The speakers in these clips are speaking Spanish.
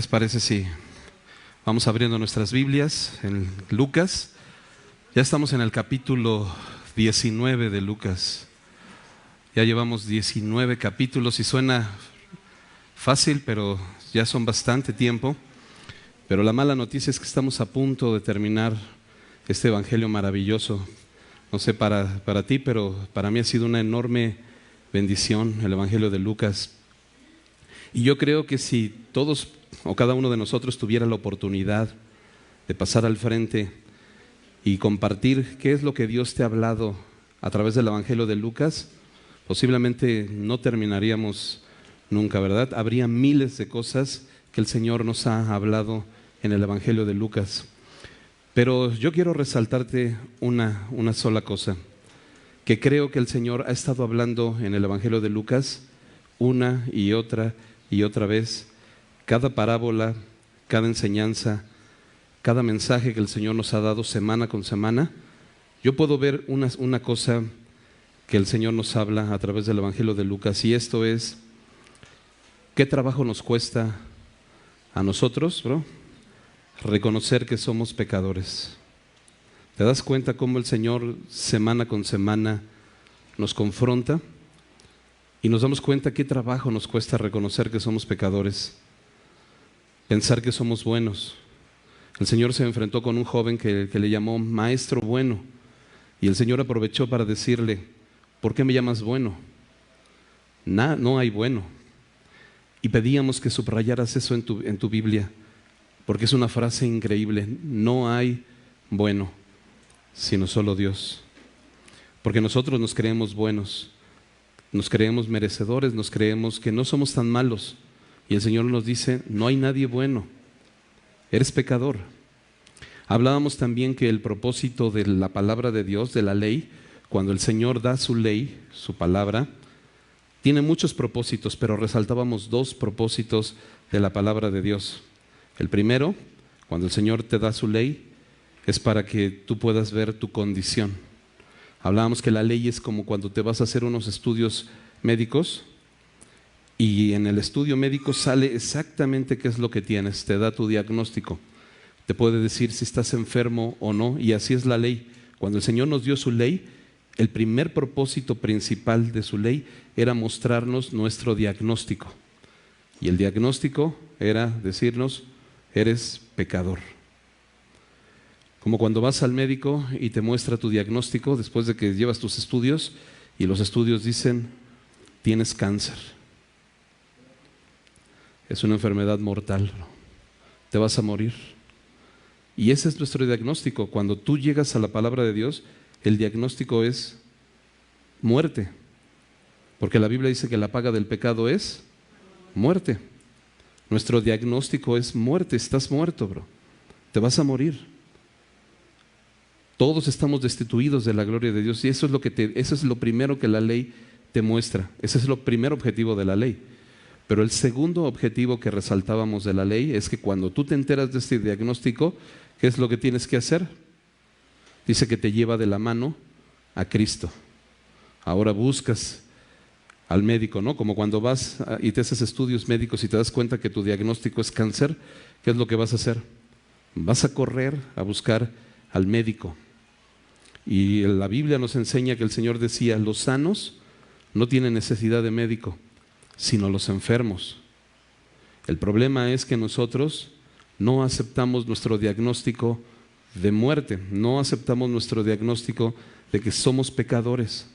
¿Les parece si vamos abriendo nuestras Biblias en Lucas? Ya estamos en el capítulo 19 de Lucas. Ya llevamos 19 capítulos y suena fácil, pero ya son bastante tiempo. Pero la mala noticia es que estamos a punto de terminar este evangelio maravilloso. No sé para ti, pero para mí ha sido una enorme bendición el evangelio de Lucas. Y yo creo que si todos o cada uno de nosotros tuviera la oportunidad de pasar al frente y compartir qué es lo que Dios te ha hablado a través del evangelio de Lucas, posiblemente no terminaríamos nunca, ¿verdad? Habría miles de cosas que el Señor nos ha hablado en el evangelio de Lucas. Pero yo quiero resaltarte una sola cosa, que creo que el Señor ha estado hablando en el evangelio de Lucas una y otra vez. Cada parábola, cada enseñanza, cada mensaje que el Señor nos ha dado semana con semana, yo puedo ver una cosa que el Señor nos habla a través del evangelio de Lucas, y esto es: ¿qué trabajo nos cuesta a nosotros, reconocer que somos pecadores? ¿Te das cuenta cómo el Señor semana con semana nos confronta? Y nos damos cuenta qué trabajo nos cuesta reconocer que somos pecadores, pensar que somos buenos. El Señor se enfrentó con un joven que le llamó maestro bueno, y el Señor aprovechó para decirle: ¿por qué me llamas bueno? No hay bueno. Y pedíamos que subrayaras eso en tu Biblia, porque es una frase increíble. No hay bueno, sino solo Dios. Porque nosotros nos creemos buenos, nos creemos merecedores, nos creemos que no somos tan malos. Y el Señor nos dice: no hay nadie bueno, eres pecador. Hablábamos también que el propósito de la palabra de Dios, de la ley, cuando el Señor da su ley, su palabra, tiene muchos propósitos, pero resaltábamos dos propósitos de la palabra de Dios. El primero, cuando el Señor te da su ley, es para que tú puedas ver tu condición. Hablábamos que la ley es como cuando te vas a hacer unos estudios médicos, y en el estudio médico sale exactamente qué es lo que tienes, te da tu diagnóstico, te puede decir si estás enfermo o no, y así es la ley. Cuando el Señor nos dio su ley, el primer propósito principal de su ley era mostrarnos nuestro diagnóstico, y el diagnóstico era decirnos: eres pecador. Como cuando vas al médico y te muestra tu diagnóstico después de que llevas tus estudios, y los estudios dicen: tienes cáncer. Es una enfermedad mortal, te vas a morir. Y ese es nuestro diagnóstico. Cuando tú llegas a la palabra de Dios, el diagnóstico es muerte, porque la Biblia dice que la paga del pecado es muerte. Nuestro diagnóstico es muerte. Estás muerto, te vas a morir. Todos estamos destituidos de la gloria de Dios, y eso es lo primero que la ley te muestra. Ese es lo primer objetivo de la ley. Pero el segundo objetivo que resaltábamos de la ley es que cuando tú te enteras de este diagnóstico, ¿qué es lo que tienes que hacer? Dice que te lleva de la mano a Cristo. Ahora buscas al médico, ¿no? Como cuando vas y te haces estudios médicos y te das cuenta que tu diagnóstico es cáncer, ¿qué es lo que vas a hacer? Vas a correr a buscar al médico. Y la Biblia nos enseña que el Señor decía: los sanos no tienen necesidad de médico, sino los enfermos. El problema es que nosotros no aceptamos nuestro diagnóstico de muerte, no aceptamos nuestro diagnóstico de que somos pecadores.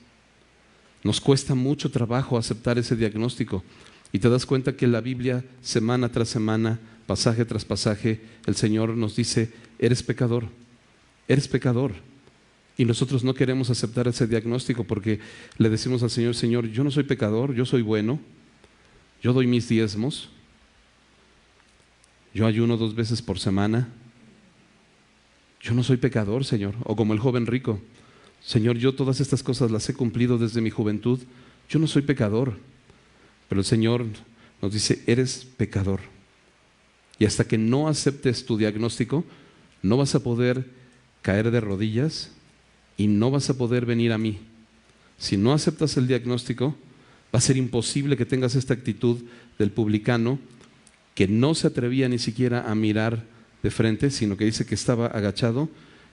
Nos cuesta mucho trabajo aceptar ese diagnóstico, y te das cuenta que en la Biblia, semana tras semana, pasaje tras pasaje, el Señor nos dice: eres pecador, eres pecador. Y nosotros no queremos aceptar ese diagnóstico porque le decimos al Señor: Señor, yo no soy pecador, yo soy bueno, yo doy mis diezmos, yo ayuno 2 veces por semana, yo no soy pecador, Señor. O como el joven rico: Señor, yo todas estas cosas las he cumplido desde mi juventud, yo no soy pecador. Pero el Señor nos dice: eres pecador. Y hasta que no aceptes tu diagnóstico, no vas a poder caer de rodillas y no vas a poder venir a mí. Si no aceptas el diagnóstico, va a ser imposible que tengas esta actitud del publicano que no se atrevía ni siquiera a mirar de frente, sino que dice que estaba agachado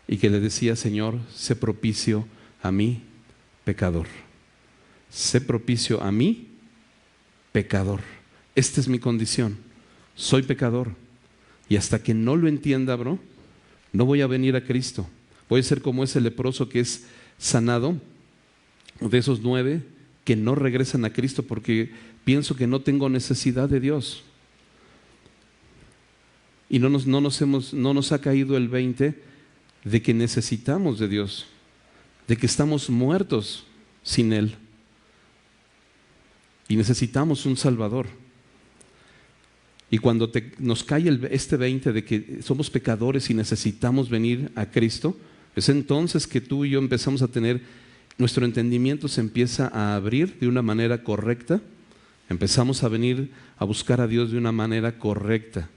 y que le decía: Señor, sé propicio a mí, pecador. Sé propicio a mí, pecador. Esta es mi condición, soy pecador. Y hasta que no lo entienda, bro, no voy a venir a Cristo. Voy a ser como ese leproso que es sanado, de esos 9 que no regresan a Cristo porque pienso que no tengo necesidad de Dios. Y no nos ha caído el 20 de que necesitamos de Dios, de que estamos muertos sin Él y necesitamos un Salvador. Y cuando nos cae este 20 de que somos pecadores y necesitamos venir a Cristo, es entonces que tú y yo empezamos a tener, nuestro entendimiento se empieza a abrir de una manera correcta, empezamos a venir a buscar a Dios de una manera correcta,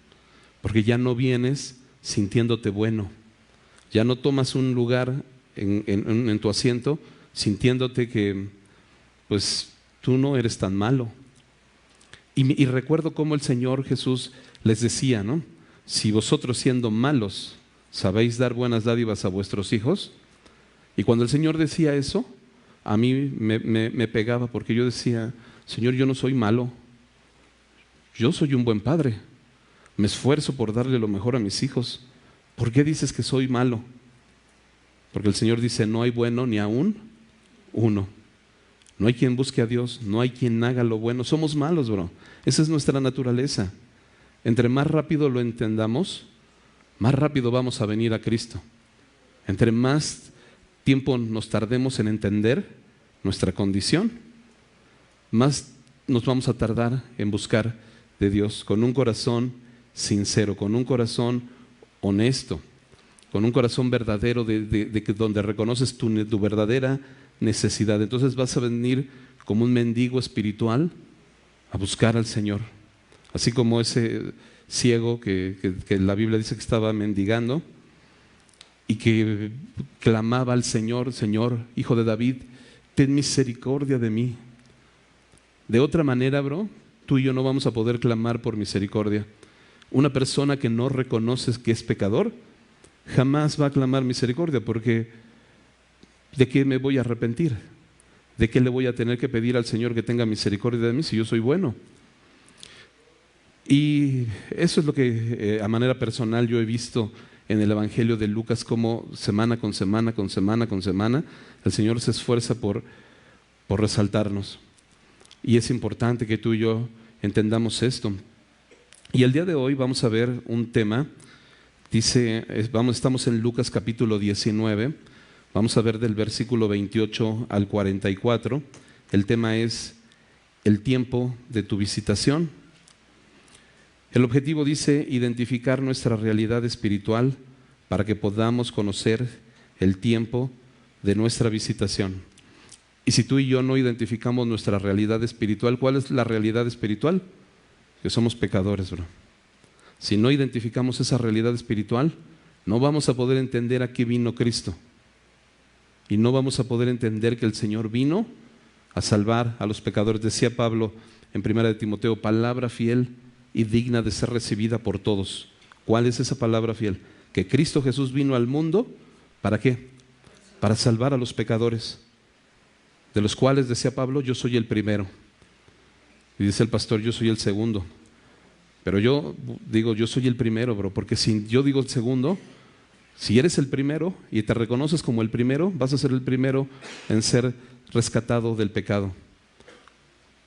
porque ya no vienes sintiéndote bueno, ya no tomas un lugar en tu asiento sintiéndote que pues tú no eres tan malo. Y recuerdo cómo el Señor Jesús les decía, ¿no? Si vosotros siendo malos sabéis dar buenas dádivas a vuestros hijos. Y cuando el Señor decía eso, a mí me pegaba, porque yo decía: Señor, yo no soy malo, yo soy un buen padre, me esfuerzo por darle lo mejor a mis hijos. ¿Por qué dices que soy malo? Porque el Señor dice: no hay bueno ni aún uno. No hay quien busque a Dios, no hay quien haga lo bueno. Somos malos, bro. Esa es nuestra naturaleza. Entre más rápido lo entendamos, más rápido vamos a venir a Cristo. Entre más tiempo nos tardemos en entender nuestra condición, más nos vamos a tardar en buscar de Dios con un corazón sincero, con un corazón honesto, con un corazón verdadero donde reconoces tu verdadera necesidad. Entonces vas a venir como un mendigo espiritual a buscar al Señor, así como ese ciego que la Biblia dice que estaba mendigando y que clamaba al Señor: Señor, Hijo de David, ten misericordia de mí. De otra manera, bro, tú y yo no vamos a poder clamar por misericordia. Una persona que no reconoce que es pecador jamás va a clamar misericordia, porque ¿de qué me voy a arrepentir? ¿De qué le voy a tener que pedir al Señor que tenga misericordia de mí si yo soy bueno? Y eso es lo que a manera personal yo he visto en el Evangelio de Lucas, como semana con semana, con semana con semana, el Señor se esfuerza por resaltarnos. Y es importante que tú y yo entendamos esto. Y el día de hoy vamos a ver un tema, estamos en Lucas capítulo 19, vamos a ver del versículo 28 al 44. El tema es el tiempo de tu visitación. El objetivo dice identificar nuestra realidad espiritual para que podamos conocer el tiempo de nuestra visitación. Y si tú y yo no identificamos nuestra realidad espiritual, ¿cuál es la realidad espiritual? Que somos pecadores, bro. Si no identificamos esa realidad espiritual, no vamos a poder entender a qué vino Cristo. Y no vamos a poder entender que el Señor vino a salvar a los pecadores. Decía Pablo en 1 Timoteo: palabra fiel y digna de ser recibida por todos. ¿Cuál es esa palabra fiel? Que Cristo Jesús vino al mundo, ¿para qué? Para salvar a los pecadores, de los cuales, decía Pablo, yo soy el primero. Y dice el pastor: yo soy el segundo. Pero yo digo, yo soy el primero, bro, porque si yo digo el segundo, si eres el primero y te reconoces como el primero, vas a ser el primero en ser rescatado del pecado.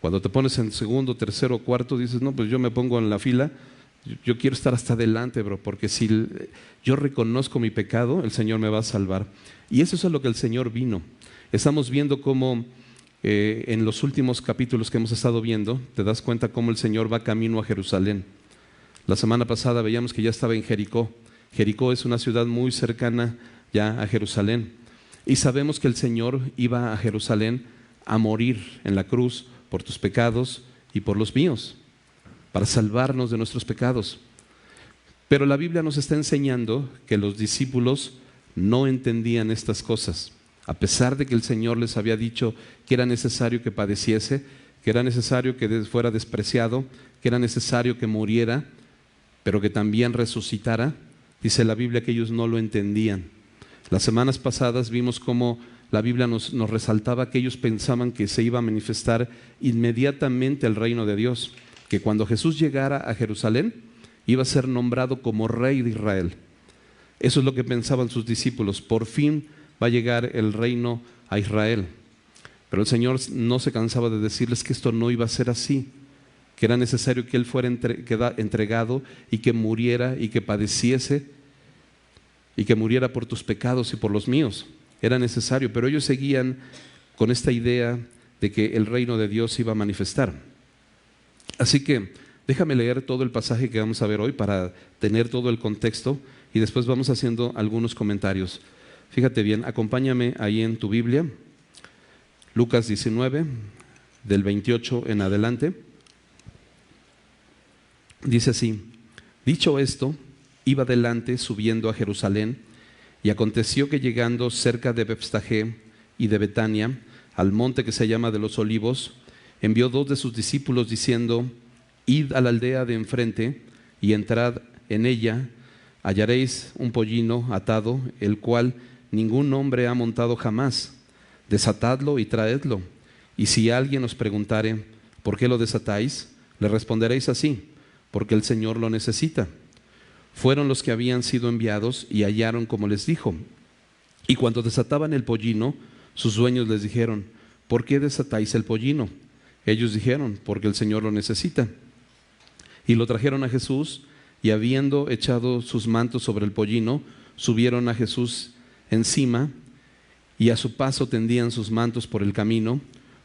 Cuando te pones en segundo, tercero o cuarto, dices: no, pues yo me pongo en la fila, yo quiero estar hasta adelante, bro, porque si yo reconozco mi pecado, el Señor me va a salvar. Y eso es a lo que el Señor vino. Estamos viendo cómo en los últimos capítulos que hemos estado viendo, te das cuenta cómo el Señor va camino a Jerusalén. La semana pasada veíamos que ya estaba en Jericó. Jericó es una ciudad muy cercana ya a Jerusalén. Y sabemos que el Señor iba a Jerusalén a morir en la cruz por tus pecados y por los míos, para salvarnos de nuestros pecados. Pero la Biblia nos está enseñando que los discípulos no entendían estas cosas. A pesar de que el Señor les había dicho que era necesario que padeciese, que era necesario que fuera despreciado, que era necesario que muriera, pero que también resucitara. Dice la Biblia que ellos no lo entendían. Las semanas pasadas vimos cómo la Biblia nos resaltaba que ellos pensaban que se iba a manifestar inmediatamente el reino de Dios, que cuando Jesús llegara a Jerusalén iba a ser nombrado como rey de Israel. Eso es lo que pensaban sus discípulos. Por fin va a llegar el reino a Israel. Pero el Señor no se cansaba de decirles que esto no iba a ser así, que era necesario que Él fuera entregado y que muriera y que padeciese y que muriera por tus pecados y por los míos. Era necesario, pero ellos seguían con esta idea de que el reino de Dios iba a manifestar. Así que déjame leer todo el pasaje que vamos a ver hoy para tener todo el contexto y después vamos haciendo algunos comentarios. Fíjate bien, acompáñame ahí en tu Biblia, Lucas 19, del 28 en adelante. Dice así: dicho esto, iba adelante subiendo a Jerusalén, y aconteció que llegando cerca de Betfagé y de Betania, al monte que se llama de los Olivos, envió 2 de sus discípulos diciendo: id a la aldea de enfrente y entrad en ella, hallaréis un pollino atado, el cual ningún hombre ha montado jamás. Desatadlo y traedlo. Y si alguien os preguntare: ¿por qué lo desatáis?, le responderéis así: porque el Señor lo necesita. Fueron los que habían sido enviados y hallaron como les dijo. Y cuando desataban el pollino, sus dueños les dijeron: ¿por qué desatáis el pollino? Ellos dijeron: porque el Señor lo necesita. Y lo trajeron a Jesús, y habiendo echado sus mantos sobre el pollino, subieron a Jesús encima, y a su paso tendían sus mantos por el camino.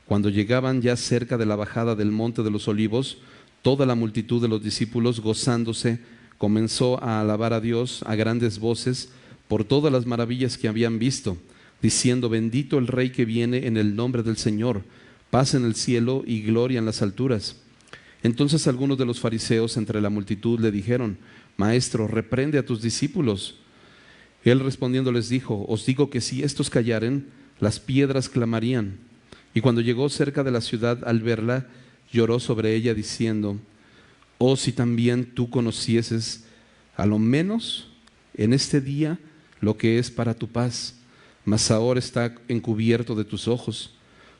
Cuando llegaban ya cerca de la bajada del monte de los Olivos, toda la multitud de los discípulos, gozándose, comenzó a alabar a Dios a grandes voces por todas las maravillas que habían visto, diciendo: bendito el Rey que viene en el nombre del Señor, paz en el cielo y gloria en las alturas. Entonces algunos de los fariseos entre la multitud le dijeron: Maestro, reprende a tus discípulos. Él respondiendo les dijo: os digo que si estos callaren, las piedras clamarían. Y cuando llegó cerca de la ciudad, al verla, lloró sobre ella diciendo: oh, si también tú conocieses, a lo menos en este día, lo que es para tu paz, mas ahora está encubierto de tus ojos,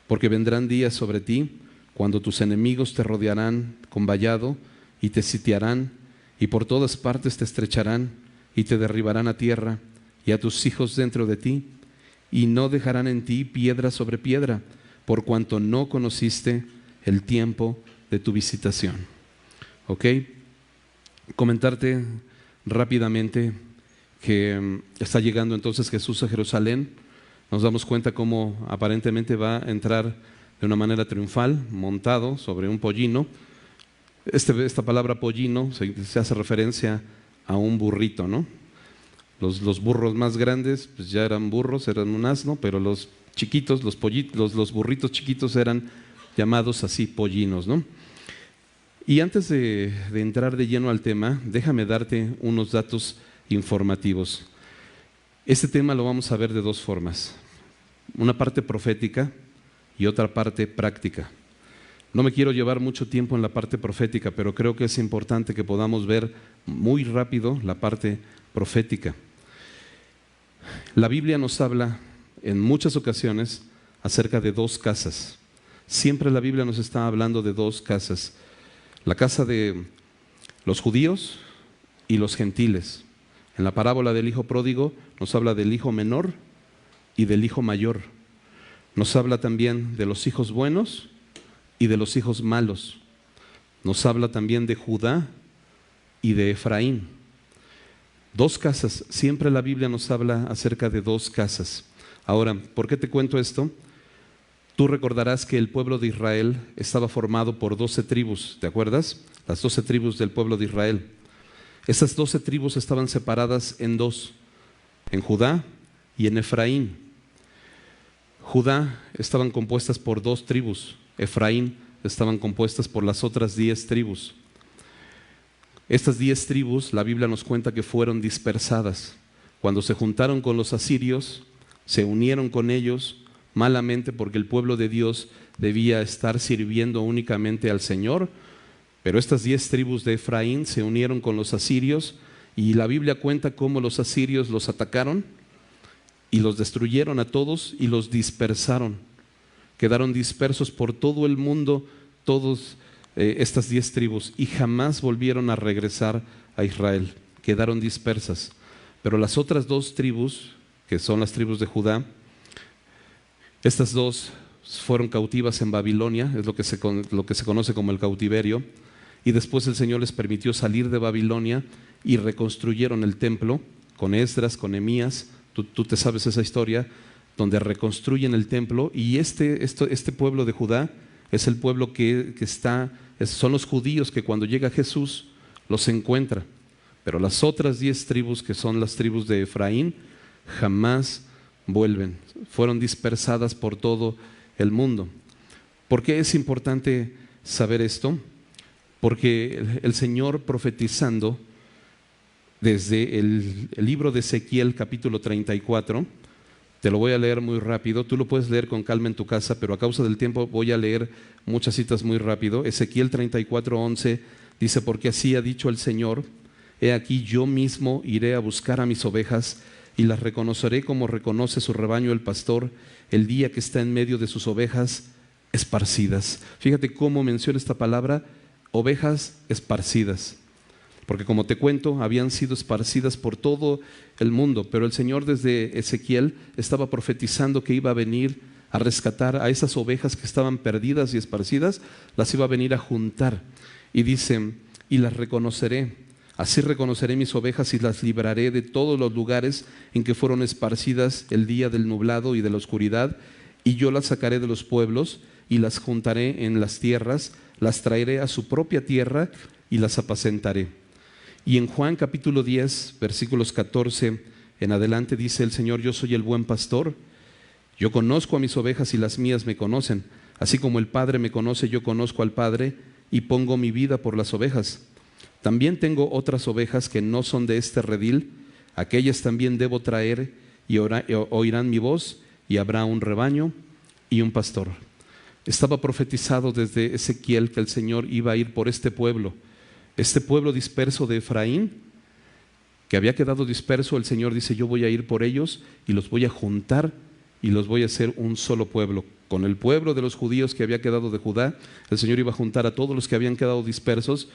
porque vendrán días sobre ti, cuando tus enemigos te rodearán con vallado, y te sitiarán, y por todas partes te estrecharán, y te derribarán a tierra, y a tus hijos dentro de ti, y no dejarán en ti piedra sobre piedra, por cuanto no conociste el tiempo de tu visitación. ¿Ok? Comentarte rápidamente que está llegando entonces Jesús a Jerusalén. Nos damos cuenta cómo aparentemente va a entrar de una manera triunfal, montado sobre un pollino. Esta palabra pollino se hace referencia a un burrito, ¿no? Los burros más grandes pues ya eran burros, eran un asno, pero los chiquitos, los burritos chiquitos eran llamados así pollinos, ¿no? Y antes de entrar de lleno al tema, déjame darte unos datos informativos. Este tema lo vamos a ver de 2 formas: una parte profética y otra parte práctica. No me quiero llevar mucho tiempo en la parte profética, pero creo que es importante que podamos ver muy rápido la parte profética. La Biblia nos habla en muchas ocasiones acerca de 2 casas. Siempre la Biblia nos está hablando de 2 casas: la casa de los judíos y los gentiles. En la parábola del hijo pródigo nos habla del hijo menor y del hijo mayor. Nos habla también de los hijos buenos y de los hijos malos. Nos habla también de Judá y de Efraín. 2 casas. Siempre la Biblia nos habla acerca de 2 casas. Ahora, ¿por qué te cuento esto? Tú recordarás que el pueblo de Israel estaba formado por 12 tribus, ¿te acuerdas? Las 12 tribus del pueblo de Israel. Esas 12 tribus estaban separadas en 2, en Judá y en Efraín. Judá estaban compuestas por 2 tribus, Efraín estaban compuestas por las otras 10 tribus. Estas 10 tribus, la Biblia nos cuenta que fueron dispersadas. Cuando se juntaron con los asirios, se unieron con ellos malamente porque el pueblo de Dios debía estar sirviendo únicamente al Señor, pero estas 10 tribus de Efraín se unieron con los asirios y la Biblia cuenta cómo los asirios los atacaron y los destruyeron a todos y los dispersaron. Quedaron dispersos por todo el mundo todas estas 10 tribus y jamás volvieron a regresar a Israel. Quedaron dispersas. Pero las otras 2 tribus, que son las tribus de Judá, estas 2 fueron cautivas en Babilonia, es lo que se conoce como el cautiverio, y después el Señor les permitió salir de Babilonia y reconstruyeron el templo con Esdras, con Nehemías. Tú te sabes esa historia, donde reconstruyen el templo, y este pueblo de Judá es el pueblo son los judíos que cuando llega Jesús los encuentra. Pero las otras 10 tribus, que son las tribus de Efraín, jamás vuelven. Fueron dispersadas por todo el mundo. ¿Por qué es importante saber esto? Porque el Señor, profetizando desde el libro de Ezequiel capítulo 34, te lo voy a leer muy rápido, tú lo puedes leer con calma en tu casa, pero a causa del tiempo voy a leer muchas citas muy rápido. Ezequiel 34:11 dice: porque así ha dicho el Señor, he aquí yo mismo iré a buscar a mis ovejas y las reconoceré como reconoce su rebaño el pastor el día que está en medio de sus ovejas esparcidas. Fíjate cómo menciona esta palabra, ovejas esparcidas, porque como te cuento, habían sido esparcidas por todo el mundo, pero el Señor desde Ezequiel estaba profetizando que iba a venir a rescatar a esas ovejas que estaban perdidas y esparcidas, las iba a venir a juntar. Y dice: y las reconoceré, así reconoceré mis ovejas y las libraré de todos los lugares en que fueron esparcidas el día del nublado y de la oscuridad, y yo las sacaré de los pueblos y las juntaré en las tierras, las traeré a su propia tierra y las apacentaré. Y en Juan capítulo 10, versículos 14 en adelante dice el Señor: yo soy el buen pastor, yo conozco a mis ovejas y las mías me conocen, así como el Padre me conoce, yo conozco al Padre y pongo mi vida por las ovejas. También tengo otras ovejas que no son de este redil, aquellas también debo traer y oirán mi voz, y habrá un rebaño y un pastor. Estaba profetizado desde Ezequiel que el Señor iba a ir por este pueblo disperso de Efraín, que había quedado disperso. El Señor dice: yo voy a ir por ellos y los voy a juntar y los voy a hacer un solo pueblo. Con el pueblo de los judíos que había quedado de Judá, el Señor iba a juntar a todos los que habían quedado dispersos,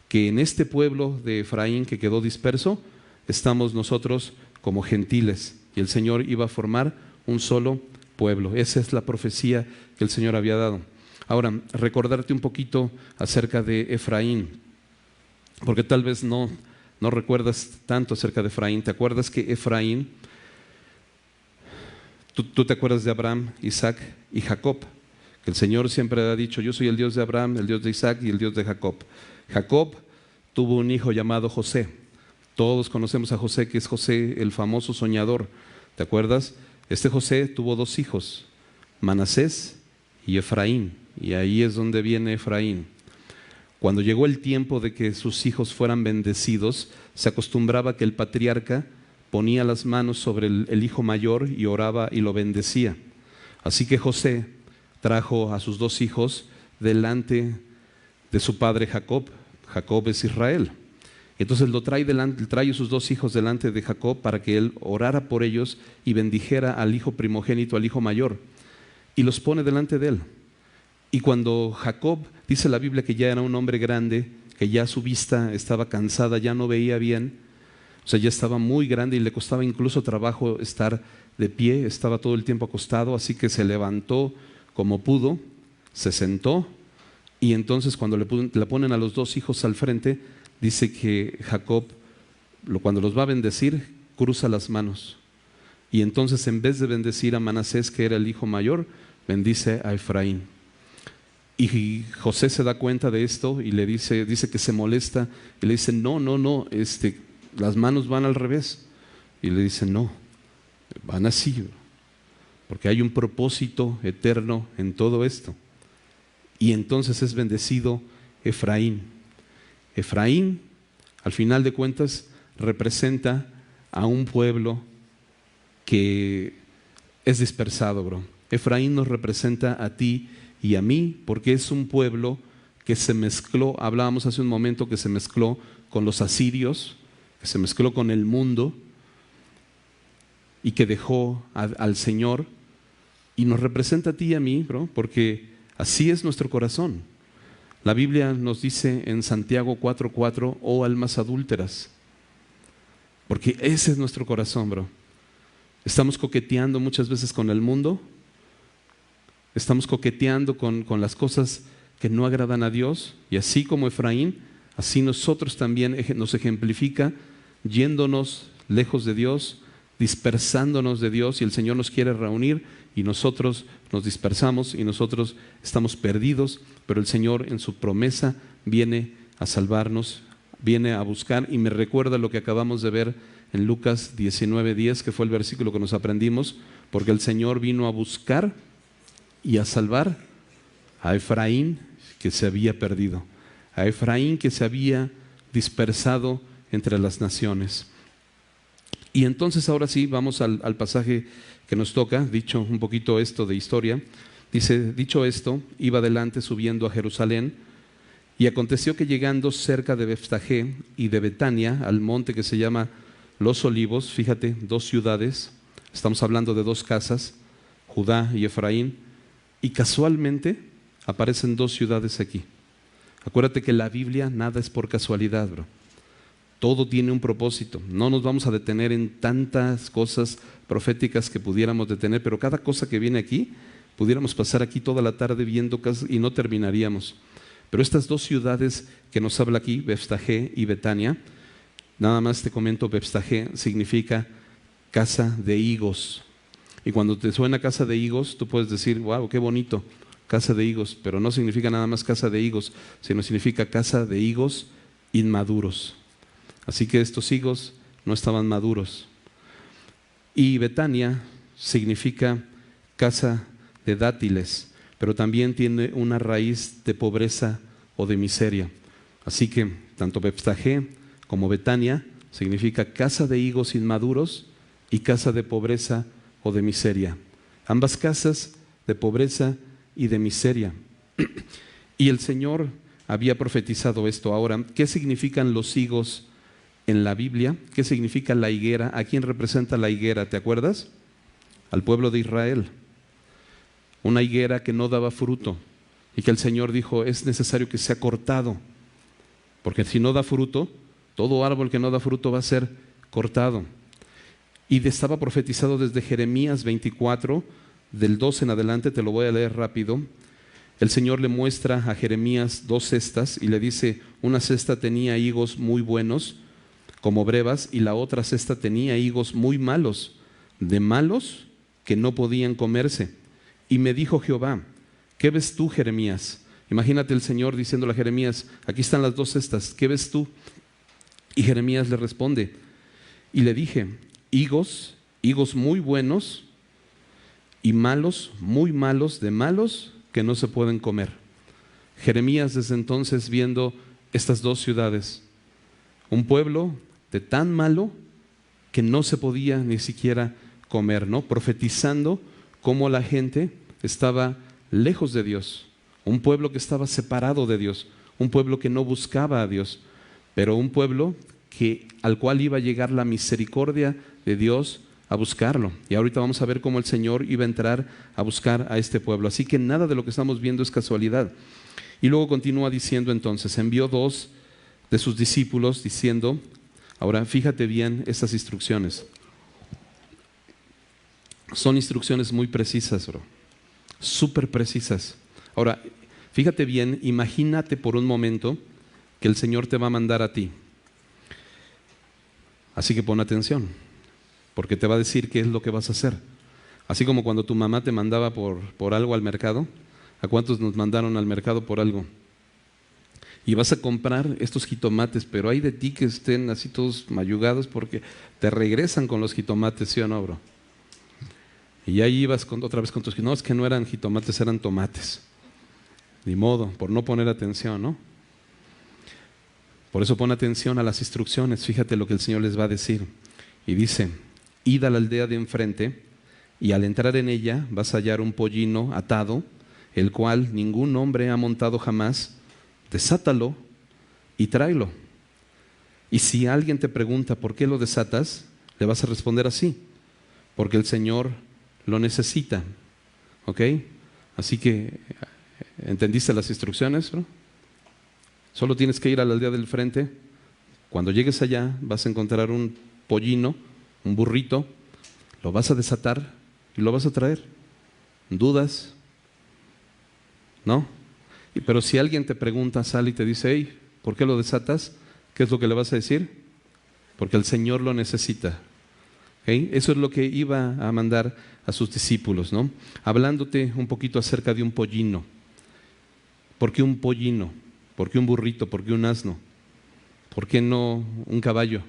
que en este pueblo de Efraín que quedó disperso, estamos nosotros como gentiles, y el Señor iba a formar un solo pueblo. Esa es la profecía que el Señor había dado. Ahora, recordarte un poquito acerca de Efraín, porque tal vez no recuerdas tanto acerca de Efraín. ¿Te acuerdas que Efraín, tú te acuerdas de Abraham, Isaac y Jacob? Que el Señor siempre ha dicho: yo soy el Dios de Abraham, el Dios de Isaac y el Dios de Jacob. Jacob tuvo un hijo llamado José. Todos conocemos a José, que es José el famoso soñador. ¿Te acuerdas? Este José tuvo 2 hijos, Manasés y Efraín, y ahí es donde viene Efraín. Cuando llegó el tiempo de que sus hijos fueran bendecidos, se acostumbraba que el patriarca ponía las manos sobre el hijo mayor y oraba y lo bendecía. Así que José trajo a sus 2 hijos delante de su padre Jacob. Jacob es Israel. Entonces trae a sus 2 hijos delante de Jacob para que él orara por ellos y bendijera al hijo primogénito, al hijo mayor, y los pone delante de él. Y cuando Jacob, dice la Biblia que ya era un hombre grande, que ya su vista estaba cansada, ya no veía bien, o sea, ya estaba muy grande y le costaba incluso trabajo estar de pie, estaba todo el tiempo acostado, así que se levantó como pudo, se sentó, y entonces cuando le ponen a los 2 hijos al frente, dice que Jacob, cuando los va a bendecir, cruza las manos. Y entonces, en vez de bendecir a Manasés, que era el hijo mayor, bendice a Efraín. Y José se da cuenta de esto y le dice que se molesta, y le dice: no, las manos van al revés. Y le dice: no, van así, porque hay un propósito eterno en todo esto. Y entonces es bendecido Efraín. Efraín, al final de cuentas, representa a un pueblo que es dispersado, bro. Efraín nos representa a ti y a mí, porque es un pueblo que se mezcló, hablábamos hace un momento que se mezcló con los asirios, que se mezcló con el mundo y que dejó al Señor, y nos representa a ti y a mí, bro, porque así es nuestro corazón. La Biblia nos dice en Santiago 4:4, oh almas adúlteras, porque ese es nuestro corazón, bro. Estamos coqueteando muchas veces con el mundo, estamos coqueteando con las cosas que no agradan a Dios, y así como Efraín, así nosotros también nos ejemplifica yéndonos lejos de Dios, dispersándonos de Dios, y el Señor nos quiere reunir y nosotros nos dispersamos y nosotros estamos perdidos, pero el Señor en su promesa viene a salvarnos, viene a buscar, y me recuerda lo que acabamos de ver en Lucas 19:10, que fue el versículo que nos aprendimos, porque el Señor vino a buscar y a salvar a Efraín que se había perdido, a Efraín que se había dispersado entre las naciones. Y entonces ahora sí, vamos al pasaje que nos toca, dicho un poquito esto de historia. Dice, dicho esto, iba adelante subiendo a Jerusalén, y aconteció que llegando cerca de Betfagé y de Betania, al monte que se llama Los Olivos, fíjate, dos ciudades, estamos hablando de dos casas, Judá y Efraín, y casualmente aparecen dos ciudades aquí. Acuérdate que la Biblia nada es por casualidad, bro. Todo tiene un propósito. No nos vamos a detener en tantas cosas proféticas que pudiéramos detener, pero cada cosa que viene aquí, pudiéramos pasar aquí toda la tarde viendo y no terminaríamos. Pero estas dos ciudades que nos habla aquí, Betfagé y Betania, nada más te comento, Betfagé significa casa de higos. Y cuando te suena casa de higos, tú puedes decir, wow, qué bonito, casa de higos, pero no significa nada más casa de higos, sino significa casa de higos inmaduros. Así que estos higos no estaban maduros. Y Betania significa casa de dátiles, pero también tiene una raíz de pobreza o de miseria. Así que tanto Betfagé como Betania significa casa de higos inmaduros y casa de pobreza o de miseria. Ambas casas de pobreza y de miseria. Y el Señor había profetizado esto. Ahora, ¿qué significan los higos en la Biblia? ¿Qué significa la higuera? ¿A quién representa la higuera? ¿Te acuerdas? Al pueblo de Israel. Una higuera que no daba fruto y que el Señor dijo, es necesario que sea cortado, porque si no da fruto, todo árbol que no da fruto va a ser cortado. Y estaba profetizado desde Jeremías 24, del 12 en adelante, te lo voy a leer rápido. El Señor le muestra a Jeremías dos cestas y le dice, una cesta tenía higos muy buenos, como brevas, y la otra cesta tenía higos muy malos, de malos que no podían comerse. Y me dijo Jehová, ¿qué ves tú, Jeremías? Imagínate el Señor diciéndole a Jeremías, aquí están las dos cestas, ¿qué ves tú? Y Jeremías le responde, y le dije, higos muy buenos y malos, muy malos, de malos que no se pueden comer. Jeremías desde entonces viendo estas dos ciudades, un pueblo de tan malo que no se podía ni siquiera comer, ¿no? Profetizando cómo la gente estaba lejos de Dios, un pueblo que estaba separado de Dios, un pueblo que no buscaba a Dios, pero un pueblo al cual iba a llegar la misericordia de Dios a buscarlo. Y ahorita vamos a ver cómo el Señor iba a entrar a buscar a este pueblo. Así que nada de lo que estamos viendo es casualidad. Y luego continúa diciendo entonces, envió dos de sus discípulos diciendo, ahora fíjate bien estas instrucciones. Son instrucciones muy precisas, bro. Súper precisas. Ahora, fíjate bien, imagínate por un momento que el Señor te va a mandar a ti. Así que pon atención, porque te va a decir qué es lo que vas a hacer. Así como cuando tu mamá te mandaba por algo al mercado. ¿A cuántos nos mandaron al mercado por algo? Y vas a comprar estos jitomates, pero hay de ti que estén así todos mayugados porque te regresan con los jitomates, ¿sí o no, bro? Y ahí ibas otra vez con tus jitomates. No, es que no eran jitomates, eran tomates. Ni modo, por no poner atención, ¿no? Por eso pon atención a las instrucciones. Fíjate lo que el Señor les va a decir. Y dice, id a la aldea de enfrente y al entrar en ella vas a hallar un pollino atado el cual ningún hombre ha montado jamás, desátalo y tráelo. Y si alguien te pregunta por qué lo desatas, le vas a responder así: porque el Señor lo necesita. ¿Ok? Así que, ¿entendiste las instrucciones, bro? Solo tienes que ir a la aldea del frente. Cuando llegues allá vas a encontrar un pollino, un burrito, lo vas a desatar y lo vas a traer. ¿Dudas? ¿No? Pero si alguien te pregunta, sale y te dice: hey, ¿por qué lo desatas? ¿Qué es lo que le vas a decir? Porque el Señor lo necesita. ¿Okay? Eso es lo que iba a mandar a sus discípulos, ¿no? Hablándote un poquito acerca de un pollino. ¿Por qué un pollino? ¿Por qué un burrito? ¿Por qué un asno? ¿Por qué no un caballo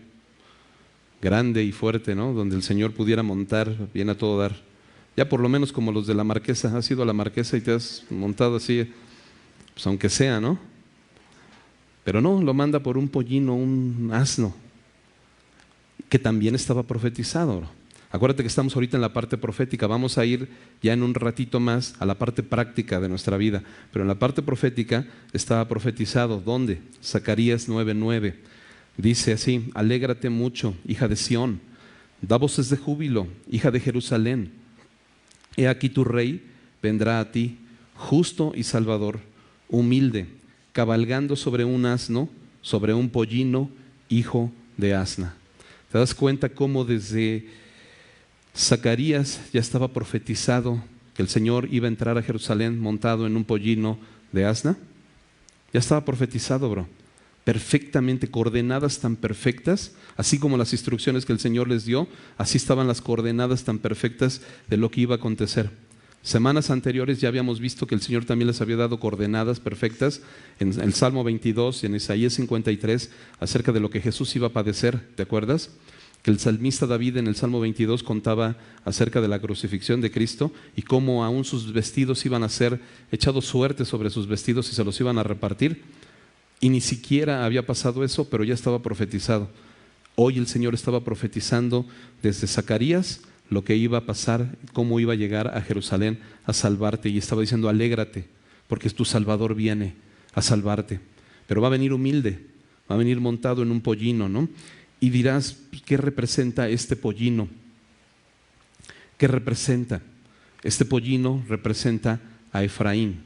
grande y fuerte, ¿no? Donde el Señor pudiera montar bien a todo dar. Ya por lo menos como los de la Marquesa. Has ido a la Marquesa y te has montado así, pues aunque sea, ¿no? Pero no, lo manda por un pollino, un asno, que también estaba profetizado, bro. Acuérdate que estamos ahorita en la parte profética. Vamos a ir ya en un ratito más a la parte práctica de nuestra vida. Pero en la parte profética estaba profetizado. ¿Dónde? Zacarías 9:9. Dice así: alégrate mucho, hija de Sión, da voces de júbilo, hija de Jerusalén. He aquí tu rey vendrá a ti, justo y salvador, humilde, cabalgando sobre un asno, sobre un pollino, hijo de asna. ¿Te das cuenta cómo desde Zacarías ya estaba profetizado que el Señor iba a entrar a Jerusalén montado en un pollino de asna? Ya estaba profetizado, bro. Perfectamente, coordenadas tan perfectas, así como las instrucciones que el Señor les dio, así estaban las coordenadas tan perfectas de lo que iba a acontecer. Semanas anteriores ya habíamos visto que el Señor también les había dado coordenadas perfectas en el Salmo 22 y en Isaías 53 acerca de lo que Jesús iba a padecer. ¿Te acuerdas? Que el salmista David en el Salmo 22 contaba acerca de la crucifixión de Cristo y cómo aún sus vestidos iban a ser echados suerte sobre sus vestidos y se los iban a repartir. Y ni siquiera había pasado eso, pero ya estaba profetizado. Hoy el Señor estaba profetizando desde Zacarías lo que iba a pasar, cómo iba a llegar a Jerusalén a salvarte, y estaba diciendo: alégrate, porque tu Salvador viene a salvarte, pero va a venir humilde, va a venir montado en un pollino, ¿no? Y dirás: ¿qué representa este pollino? ¿Qué representa? Este pollino representa a Efraín.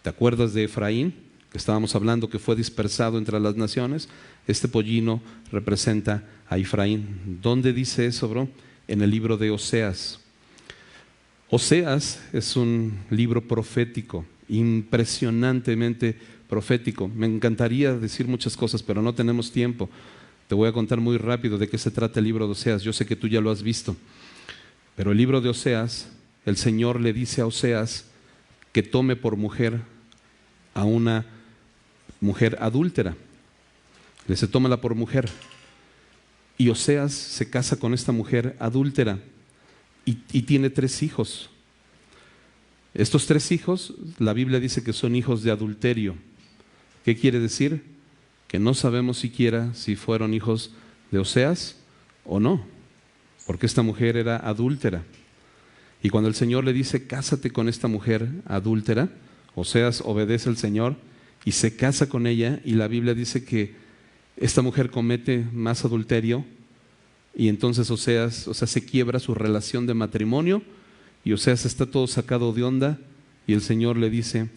¿Te acuerdas de Efraín? Que estábamos hablando que fue dispersado entre las naciones. Este pollino representa a Efraín. ¿Dónde dice eso, bro? En el libro de Oseas. Oseas es un libro profético, impresionantemente profético. Me encantaría decir muchas cosas, pero no tenemos tiempo. Te voy a contar muy rápido de qué se trata el libro de Oseas. Yo sé que tú ya lo has visto, pero el libro de Oseas, el Señor le dice a Oseas que tome por mujer a una mujer adúltera. Le dice: tómala por mujer. Y Oseas se casa con esta mujer adúltera y tiene 3 hijos. Estos 3 hijos, la Biblia dice que son hijos de adulterio. ¿Qué quiere decir? Que no sabemos siquiera si fueron hijos de Oseas o no, porque esta mujer era adúltera. Y cuando el Señor le dice: cásate con esta mujer adúltera, Oseas obedece al Señor y se casa con ella, y la Biblia dice que esta mujer comete más adulterio, y entonces Oseas, se quiebra su relación de matrimonio, y Oseas está todo sacado de onda, y el Señor le dice: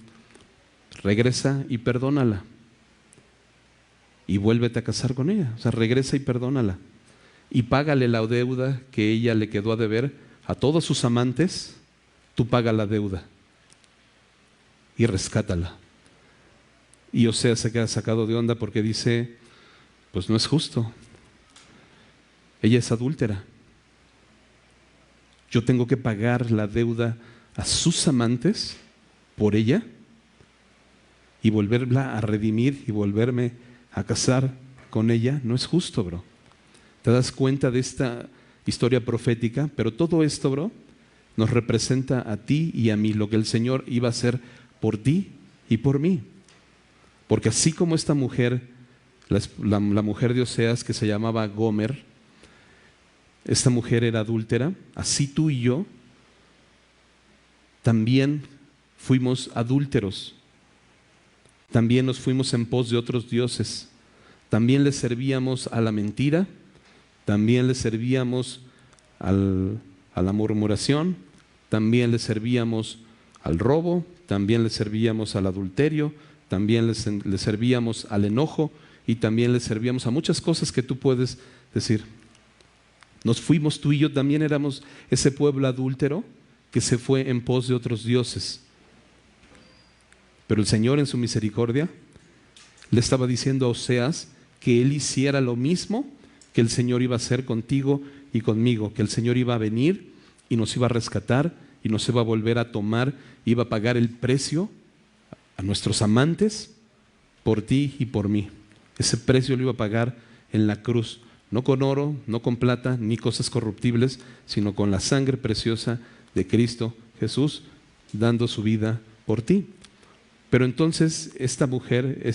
regresa y perdónala, y vuélvete a casar con ella. Regresa y perdónala, y págale la deuda que ella le quedó a deber a todos sus amantes. Tú paga la deuda y rescátala. Y Oseas se queda sacado de onda porque dice: pues no es justo, ella es adúltera, yo tengo que pagar la deuda a sus amantes por ella y volverla a redimir y volverme a casar con ella. No es justo, bro. ¿Te das cuenta de esta historia profética? Pero todo esto, bro, nos representa a ti y a mí, lo que el Señor iba a hacer por ti y por mí. Porque así como esta mujer, la mujer de Oseas, que se llamaba Gomer, esta mujer era adúltera, así tú y yo también fuimos adúlteros. También nos fuimos en pos de otros dioses. También le servíamos a la mentira. También le servíamos a la murmuración. También le servíamos al robo. También le servíamos al adulterio. También le servíamos al enojo. Y también le servíamos a muchas cosas que tú puedes decir. Nos fuimos, tú y yo también éramos ese pueblo adúltero que se fue en pos de otros dioses. Pero el Señor en su misericordia le estaba diciendo a Oseas que él hiciera lo mismo que el Señor iba a hacer contigo y conmigo, que el Señor iba a venir y nos iba a rescatar y nos iba a volver a tomar, iba a pagar el precio a nuestros amantes por ti y por mí. Ese precio lo iba a pagar en la cruz, no con oro, no con plata, ni cosas corruptibles, sino con la sangre preciosa de Cristo Jesús, dando su vida por ti. Pero entonces esta mujer,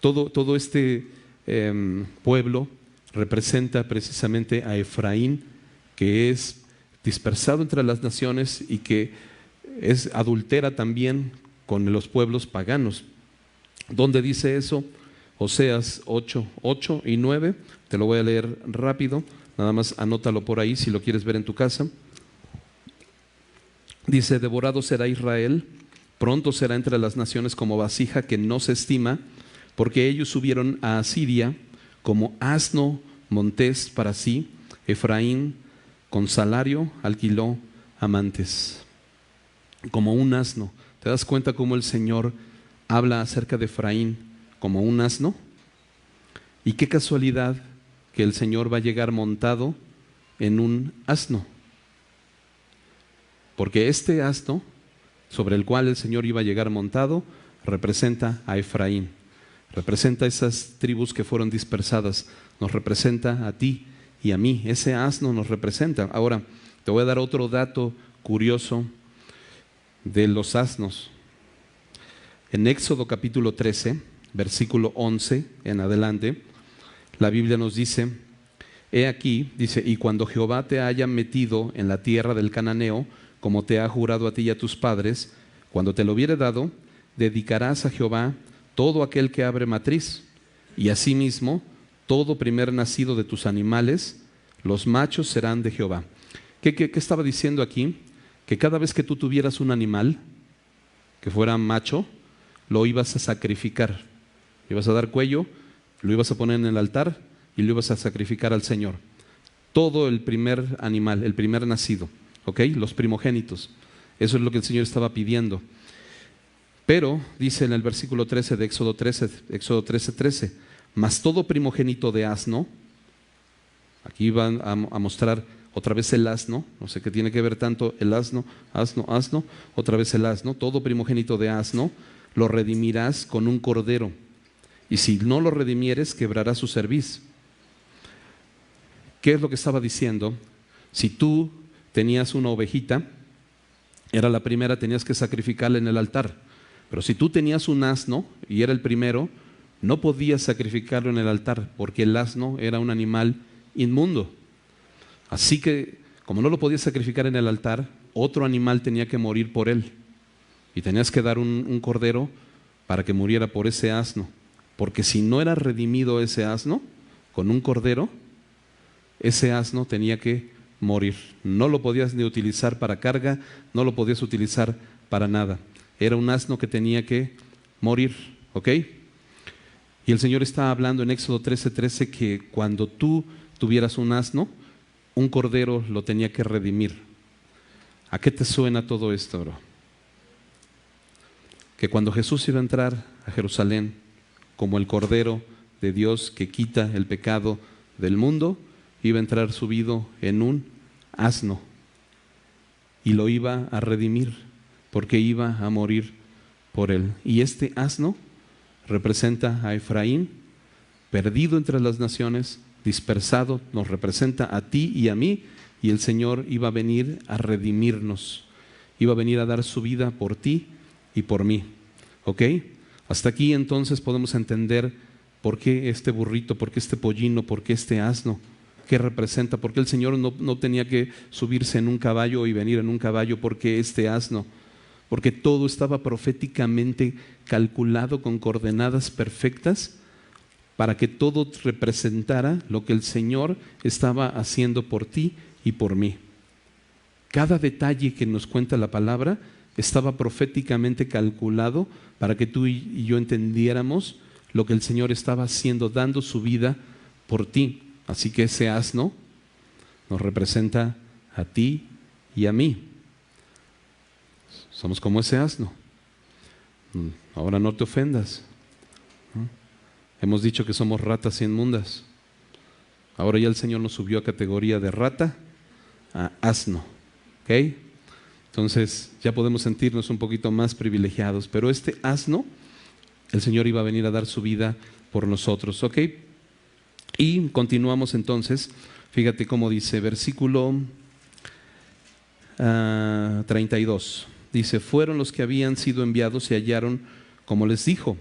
todo este pueblo representa precisamente a Efraín, que es dispersado entre las naciones y que es adultera también con los pueblos paganos. ¿Dónde dice eso? Oseas 8 y 9, te lo voy a leer rápido, nada más anótalo por ahí si lo quieres ver en tu casa. Dice: devorado será Israel, pronto será entre las naciones como vasija que no se estima, porque ellos subieron a Asiria como asno montés para sí. Efraín con salario alquiló amantes. Como un asno. ¿Te das cuenta cómo el Señor habla acerca de Efraín como un asno? Y qué casualidad que el Señor va a llegar montado en un asno. Porque este asno sobre el cual el Señor iba a llegar montado representa a Efraín, representa esas tribus que fueron dispersadas, nos representa a ti y a mí. Ese asno nos representa. Ahora te voy a dar otro dato curioso de los asnos. En Éxodo capítulo 13, versículo 11 en adelante, la Biblia nos dice: he aquí, dice, y cuando Jehová te haya metido en la tierra del cananeo, como te ha jurado a ti y a tus padres, cuando te lo hubiere dado, dedicarás a Jehová todo aquel que abre matriz, y asimismo todo primer nacido de tus animales, los machos serán de Jehová. ¿Qué estaba diciendo aquí? Que cada vez que tú tuvieras un animal que fuera macho, lo ibas a sacrificar, le ibas a dar cuello, lo ibas a poner en el altar y lo ibas a sacrificar al Señor. Todo el primer animal, el primer nacido, ¿ok? Los primogénitos. Eso es lo que el Señor estaba pidiendo. Pero dice en el versículo 13 de Éxodo 13, mas todo primogénito de asno, aquí van a mostrar otra vez el asno, no sé qué tiene que ver tanto el asno, otra vez el asno, todo primogénito de asno lo redimirás con un cordero, y si no lo redimieres, quebrará su cerviz. ¿Qué es lo que estaba diciendo? Si tú tenías una ovejita, era la primera, tenías que sacrificarla en el altar. Pero si tú tenías un asno y era el primero, no podías sacrificarlo en el altar, porque el asno era un animal inmundo. Así que, como no lo podías sacrificar en el altar, otro animal tenía que morir por él. Y tenías que dar un cordero para que muriera por ese asno. Porque si no era redimido ese asno con un cordero, ese asno tenía que morir. No lo podías ni utilizar para carga, no lo podías utilizar para nada. Era un asno que tenía que morir, ¿ok? Y el Señor está hablando en Éxodo 13 que cuando tú tuvieras un asno, un cordero lo tenía que redimir. ¿A qué te suena todo esto, bro? Que cuando Jesús iba a entrar a Jerusalén como el Cordero de Dios que quita el pecado del mundo, iba a entrar subido en un asno y lo iba a redimir, porque iba a morir por él. Y este asno representa a Efraín, perdido entre las naciones, dispersado, nos representa a ti y a mí, y el Señor iba a venir a redimirnos, iba a venir a dar su vida por ti y por mí, ¿ok? Hasta aquí entonces podemos entender por qué este burrito, por qué este pollino, por qué este asno, qué representa, por qué el Señor no tenía que subirse en un caballo y venir en un caballo, por qué este asno, porque todo estaba proféticamente calculado con coordenadas perfectas para que todo representara lo que el Señor estaba haciendo por ti y por mí. Cada detalle que nos cuenta la palabra estaba proféticamente calculado para que tú y yo entendiéramos lo que el Señor estaba haciendo, dando su vida por ti. Así que ese asno nos representa a ti y a mí. Somos como ese asno. Ahora no te ofendas, ¿no? Hemos dicho que somos ratas inmundas. Ahora ya el Señor nos subió a categoría de rata a asno. ¿Ok? Entonces ya podemos sentirnos un poquito más privilegiados. Pero este asno, el Señor iba a venir a dar su vida por nosotros. ¿Ok? Y continuamos entonces. Fíjate cómo dice, versículo 32. Dice, fueron los que habían sido enviados y hallaron como les dijo.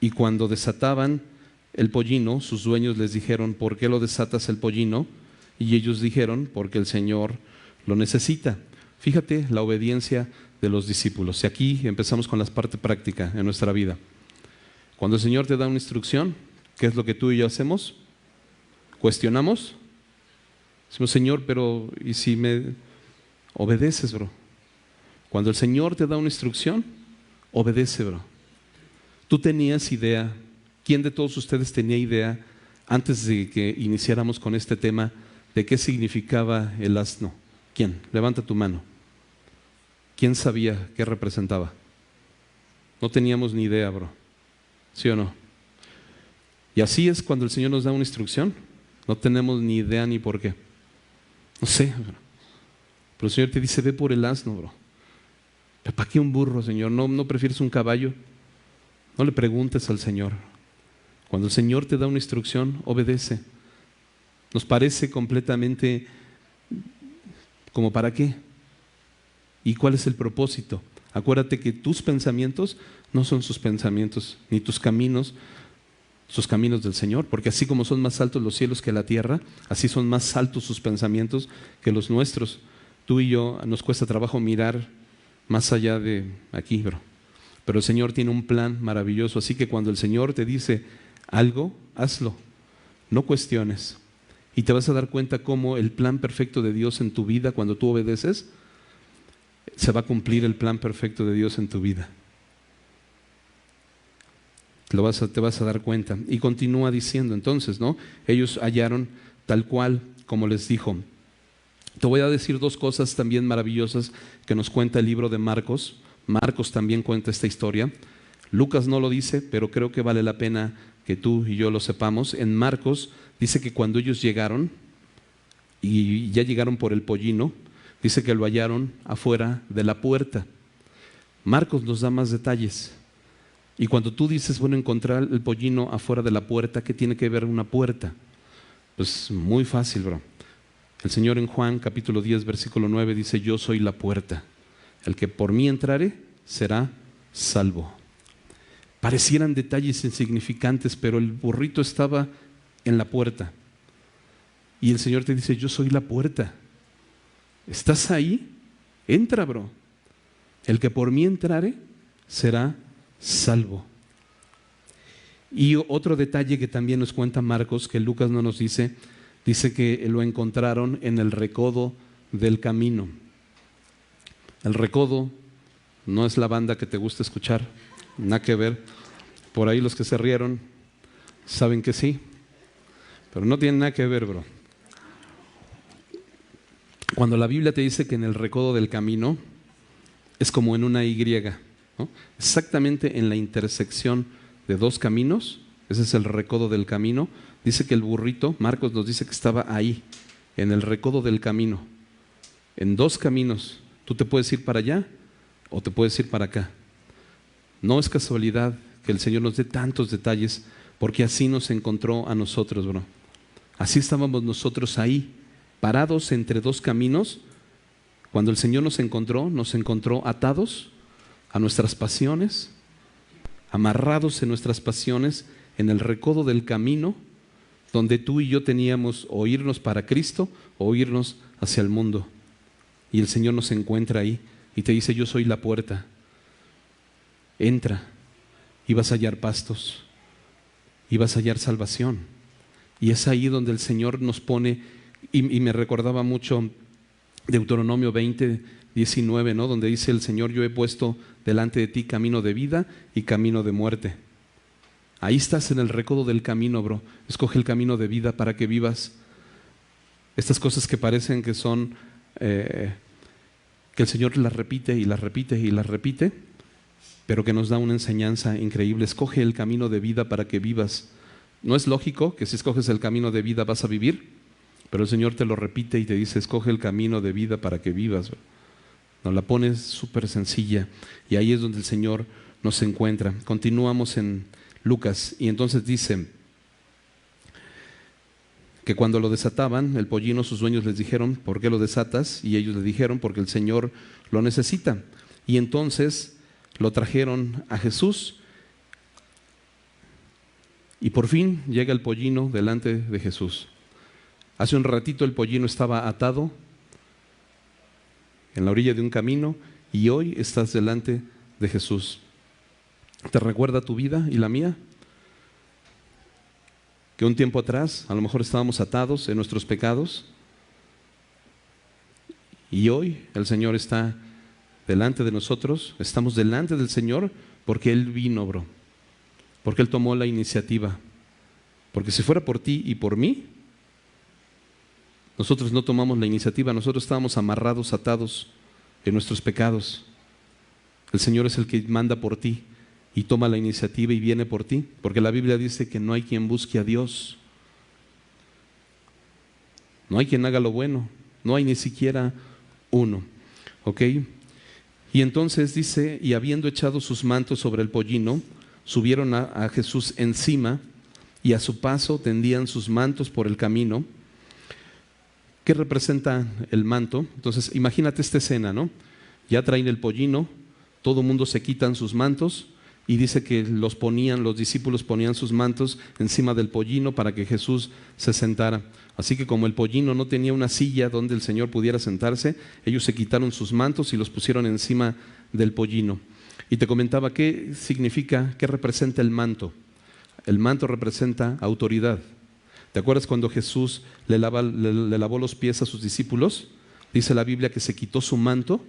Y cuando desataban el pollino, sus dueños les dijeron, ¿por qué lo desatas el pollino? Y ellos dijeron, porque el Señor lo necesita. Fíjate la obediencia de los discípulos. Y aquí empezamos con la parte práctica en nuestra vida. Cuando el Señor te da una instrucción, ¿qué es lo que tú y yo hacemos? ¿Cuestionamos? Decimos, Señor, pero ¿y si me obedeces, bro? Cuando el Señor te da una instrucción, obedece, bro. Tú tenías idea, ¿quién de todos ustedes tenía idea antes de que iniciáramos con este tema de qué significaba el asno? ¿Quién? Levanta tu mano. ¿Quién sabía qué representaba? No teníamos ni idea, bro. ¿Sí o no? Y así es cuando el Señor nos da una instrucción. No tenemos ni idea ni por qué. No sé, bro. Pero el Señor te dice, ve por el asno, bro. ¿Para qué un burro, Señor? ¿No prefieres un caballo? No le preguntes al Señor. Cuando el Señor te da una instrucción, obedece. Nos parece completamente como ¿para qué? ¿Y cuál es el propósito? Acuérdate que tus pensamientos no son sus pensamientos, ni tus caminos, sus caminos del Señor, porque así como son más altos los cielos que la tierra, así son más altos sus pensamientos que los nuestros. Tú y yo nos cuesta trabajo mirar más allá de aquí, bro. Pero el Señor tiene un plan maravilloso, así que cuando el Señor te dice algo, hazlo, no cuestiones. Y te vas a dar cuenta cómo el plan perfecto de Dios en tu vida, cuando tú obedeces, se va a cumplir el plan perfecto de Dios en tu vida. Te vas a dar cuenta. Y continúa diciendo entonces, ¿no? Ellos hallaron tal cual como les dijo. Te voy a decir dos cosas también maravillosas que nos cuenta el libro de Marcos. Marcos también cuenta esta historia. Lucas no lo dice, pero creo que vale la pena que tú y yo lo sepamos. En Marcos dice que cuando ellos llegaron, y ya llegaron por el pollino, dice que lo hallaron afuera de la puerta. Marcos nos da más detalles. Y cuando tú dices, bueno, encontrar el pollino afuera de la puerta, ¿qué tiene que ver una puerta? Pues muy fácil, bro. El Señor en Juan capítulo 10 versículo 9 dice, yo soy la puerta. El que por mí entrare será salvo. Parecieran detalles insignificantes, pero el burrito estaba en la puerta. Y el Señor te dice, yo soy la puerta. ¿Estás ahí? Entra, bro. El que por mí entrare será salvo. Y otro detalle que también nos cuenta Marcos, que Lucas no nos dice, dice que lo encontraron en el recodo del camino. El recodo no es la banda que te gusta escuchar, nada que ver. Por ahí los que se rieron saben que sí, pero no tiene nada que ver, bro. Cuando la Biblia te dice que en el recodo del camino, es como en una Y, ¿no? Exactamente en la intersección de dos caminos, ese es el recodo del camino. Dice que el burrito, Marcos nos dice que estaba ahí, en el recodo del camino, en dos caminos. Tú te puedes ir para allá o te puedes ir para acá. No es casualidad que el Señor nos dé tantos detalles, porque así nos encontró a nosotros, bro. Así estábamos nosotros ahí, parados entre dos caminos. Cuando el Señor nos encontró atados a nuestras pasiones, amarrados en nuestras pasiones, en el recodo del camino, donde tú y yo teníamos o irnos para Cristo o irnos hacia el mundo. Y el Señor nos encuentra ahí y te dice, yo soy la puerta. entra y vas a hallar pastos y vas a hallar salvación. Y es ahí donde el Señor nos pone, y me recordaba mucho Deuteronomio 20:19, ¿no? Donde dice el Señor: yo he puesto delante de ti camino de vida y camino de muerte. Ahí estás en el recodo del camino, bro. Escoge el camino de vida para que vivas. Estas cosas que parecen que son, que el Señor las repite y las repite y las repite, pero que nos da una enseñanza increíble. Escoge el camino de vida para que vivas. No es lógico que si escoges el camino de vida vas a vivir, pero el Señor te lo repite y te dice: escoge el camino de vida para que vivas. Nos la pones súper sencilla, y ahí es donde el Señor nos encuentra. Continuamos en Lucas, y entonces dice que cuando lo desataban, el pollino, sus dueños les dijeron: ¿por qué lo desatas? Y ellos le dijeron: porque el Señor lo necesita. Y entonces lo trajeron a Jesús, y por fin llega el pollino delante de Jesús. Hace un ratito el pollino estaba atado en la orilla de un camino, y hoy estás delante de Jesús. ¿Te recuerda tu vida y la mía? Que un tiempo atrás a lo mejor estábamos atados en nuestros pecados, y hoy el Señor está delante de nosotros. Estamos delante del Señor porque Él vino, bro, porque Él tomó la iniciativa. Porque si fuera por ti y por mí, nosotros no tomamos la iniciativa, nosotros estábamos amarrados, atados en nuestros pecados. El Señor es el que manda por ti y toma la iniciativa y viene por ti, porque la Biblia dice que no hay quien busque a Dios, no hay quien haga lo bueno, no hay ni siquiera uno, ¿ok? Y entonces dice: y habiendo echado sus mantos sobre el pollino, subieron a Jesús encima, y a su paso tendían sus mantos por el camino. ¿Qué representa el manto? Entonces imagínate esta escena, ¿no? Ya traen el pollino, todo el mundo se quitan sus mantos, y dice que los discípulos ponían sus mantos encima del pollino para que Jesús se sentara. Así que como el pollino no tenía una silla donde el Señor pudiera sentarse, ellos se quitaron sus mantos y los pusieron encima del pollino. Y te comentaba qué significa, qué representa el manto. El manto representa autoridad. ¿Te acuerdas cuando Jesús le lavó los pies a sus discípulos? Dice la Biblia que se quitó su manto,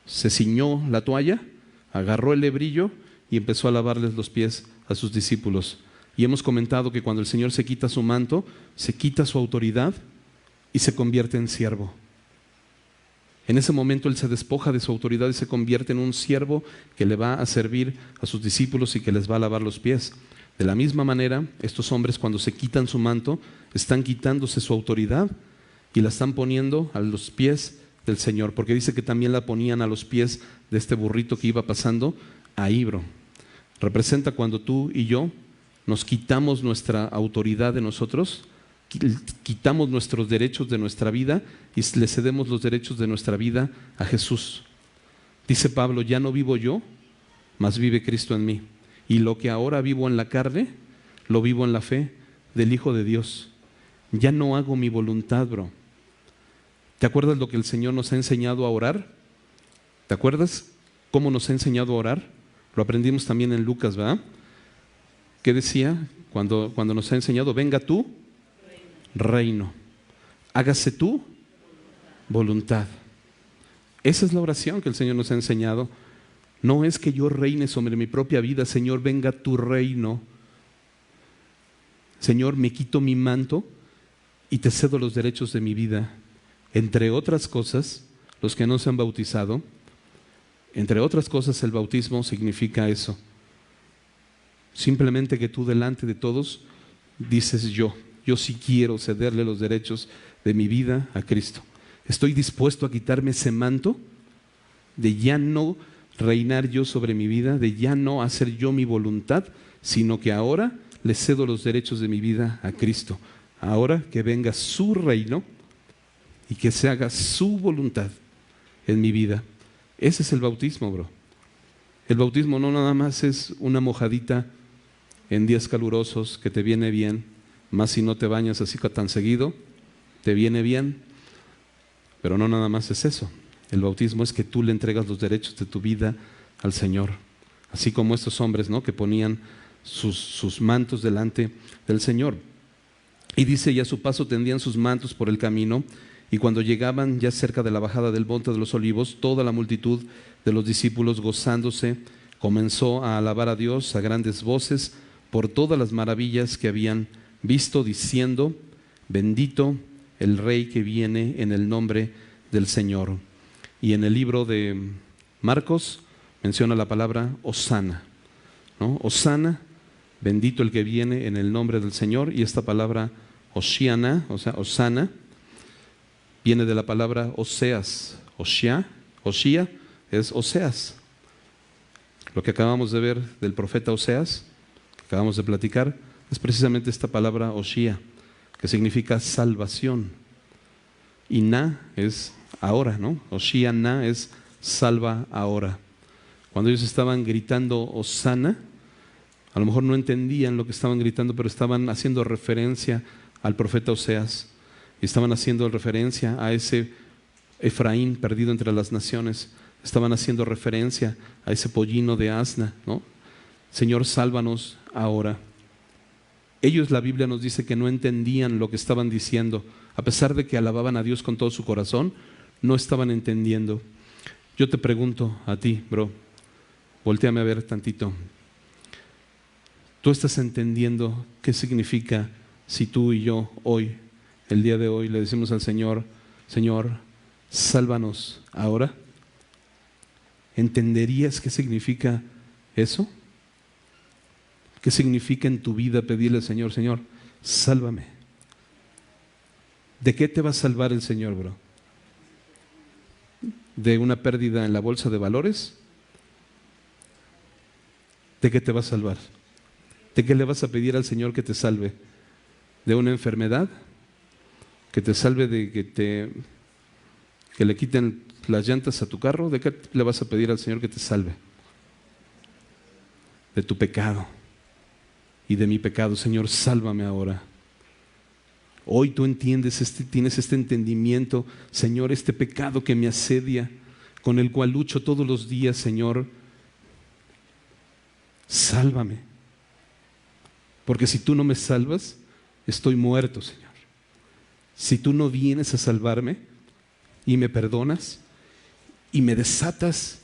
se ciñó la toalla, agarró el lebrillo y empezó a lavarles los pies a sus discípulos. Y hemos comentado que cuando el Señor se quita su manto, se quita su autoridad y se convierte en siervo. En ese momento Él se despoja de su autoridad y se convierte en un siervo que le va a servir a sus discípulos y que les va a lavar los pies. De la misma manera, estos hombres, cuando se quitan su manto, están quitándose su autoridad y la están poniendo a los pies del Señor, porque dice que también la ponían a los pies de este burrito que iba pasando ahí, bro. Representa cuando tú y yo nos quitamos nuestra autoridad de nosotros, quitamos nuestros derechos de nuestra vida y le cedemos los derechos de nuestra vida a Jesús. Dice Pablo: ya no vivo yo, mas vive Cristo en mí. Y lo que ahora vivo en la carne, lo vivo en la fe del Hijo de Dios. Ya no hago mi voluntad, bro. ¿Te acuerdas lo que el Señor nos ha enseñado a orar? ¿Te acuerdas cómo nos ha enseñado a orar? Lo aprendimos también en Lucas, ¿verdad? ¿Qué decía cuando nos ha enseñado? Venga tu reino, hágase tu voluntad. Esa es la oración que el Señor nos ha enseñado. No es que yo reine sobre mi propia vida. Señor, venga tu reino. Señor, me quito mi manto y te cedo los derechos de mi vida. Entre otras cosas, los que no se han bautizado, entre otras cosas, el bautismo significa eso. Simplemente que tú delante de todos dices: yo sí quiero cederle los derechos de mi vida a Cristo. Estoy dispuesto a quitarme ese manto de ya no reinar yo sobre mi vida, de ya no hacer yo mi voluntad, sino que ahora le cedo los derechos de mi vida a Cristo. Ahora que venga su reino y que se haga su voluntad en mi vida. Ese es el bautismo, bro. El bautismo no nada más es una mojadita en días calurosos que te viene bien, más si no te bañas así tan seguido, te viene bien, pero no nada más es eso. El bautismo es que tú le entregas los derechos de tu vida al Señor. así como estos hombres, ¿no?, que ponían sus mantos delante del Señor. Y dice, y a su paso tendían sus mantos por el camino, y cuando llegaban ya cerca de la bajada del monte de los olivos, toda la multitud de los discípulos, gozándose, comenzó a alabar a Dios a grandes voces por todas las maravillas que habían visto, diciendo: bendito el Rey que viene en el nombre del Señor. Y en el libro de Marcos menciona la palabra Hosana, ¿no? Hosana, bendito el que viene en el nombre del Señor. Y esta palabra Hoshiana, o sea, Hosana, viene de la palabra Oseas. Oshia es Oseas. Lo que acabamos de ver del profeta Oseas, que acabamos de platicar, es precisamente esta palabra Oshia, que significa salvación. Y na es ahora, ¿no? Oshia na es salva ahora. Cuando ellos estaban gritando Hosana, a lo mejor no entendían lo que estaban gritando, pero estaban haciendo referencia al profeta Oseas, y estaban haciendo referencia a ese Efraín perdido entre las naciones. Estaban haciendo referencia a ese pollino de asna, ¿no? Señor, sálvanos ahora. Ellos, la Biblia nos dice que no entendían lo que estaban diciendo. A pesar de que alababan a Dios con todo su corazón, no estaban entendiendo. Yo te pregunto a ti, bro, voltéame a ver tantito. ¿Tú estás entendiendo qué significa si tú y yo hoy, el día de hoy, le decimos al Señor: Señor, sálvanos ahora? ¿Entenderías qué significa eso? ¿Qué significa en tu vida pedirle al Señor: Señor, sálvame? ¿De qué te va a salvar el Señor, bro? ¿De una pérdida en la bolsa de valores? ¿De qué te va a salvar? ¿De qué le vas a pedir al Señor que te salve? ¿De una enfermedad? ¿Que te salve de que le quiten las llantas a tu carro? ¿De qué le vas a pedir al Señor que te salve? De tu pecado y de mi pecado. Señor, sálvame ahora. Hoy tú entiendes, tienes este entendimiento: Señor, este pecado que me asedia, con el cual lucho todos los días, Señor, sálvame. Porque si tú no me salvas, estoy muerto, Señor. Si tú no vienes a salvarme y me perdonas y me desatas,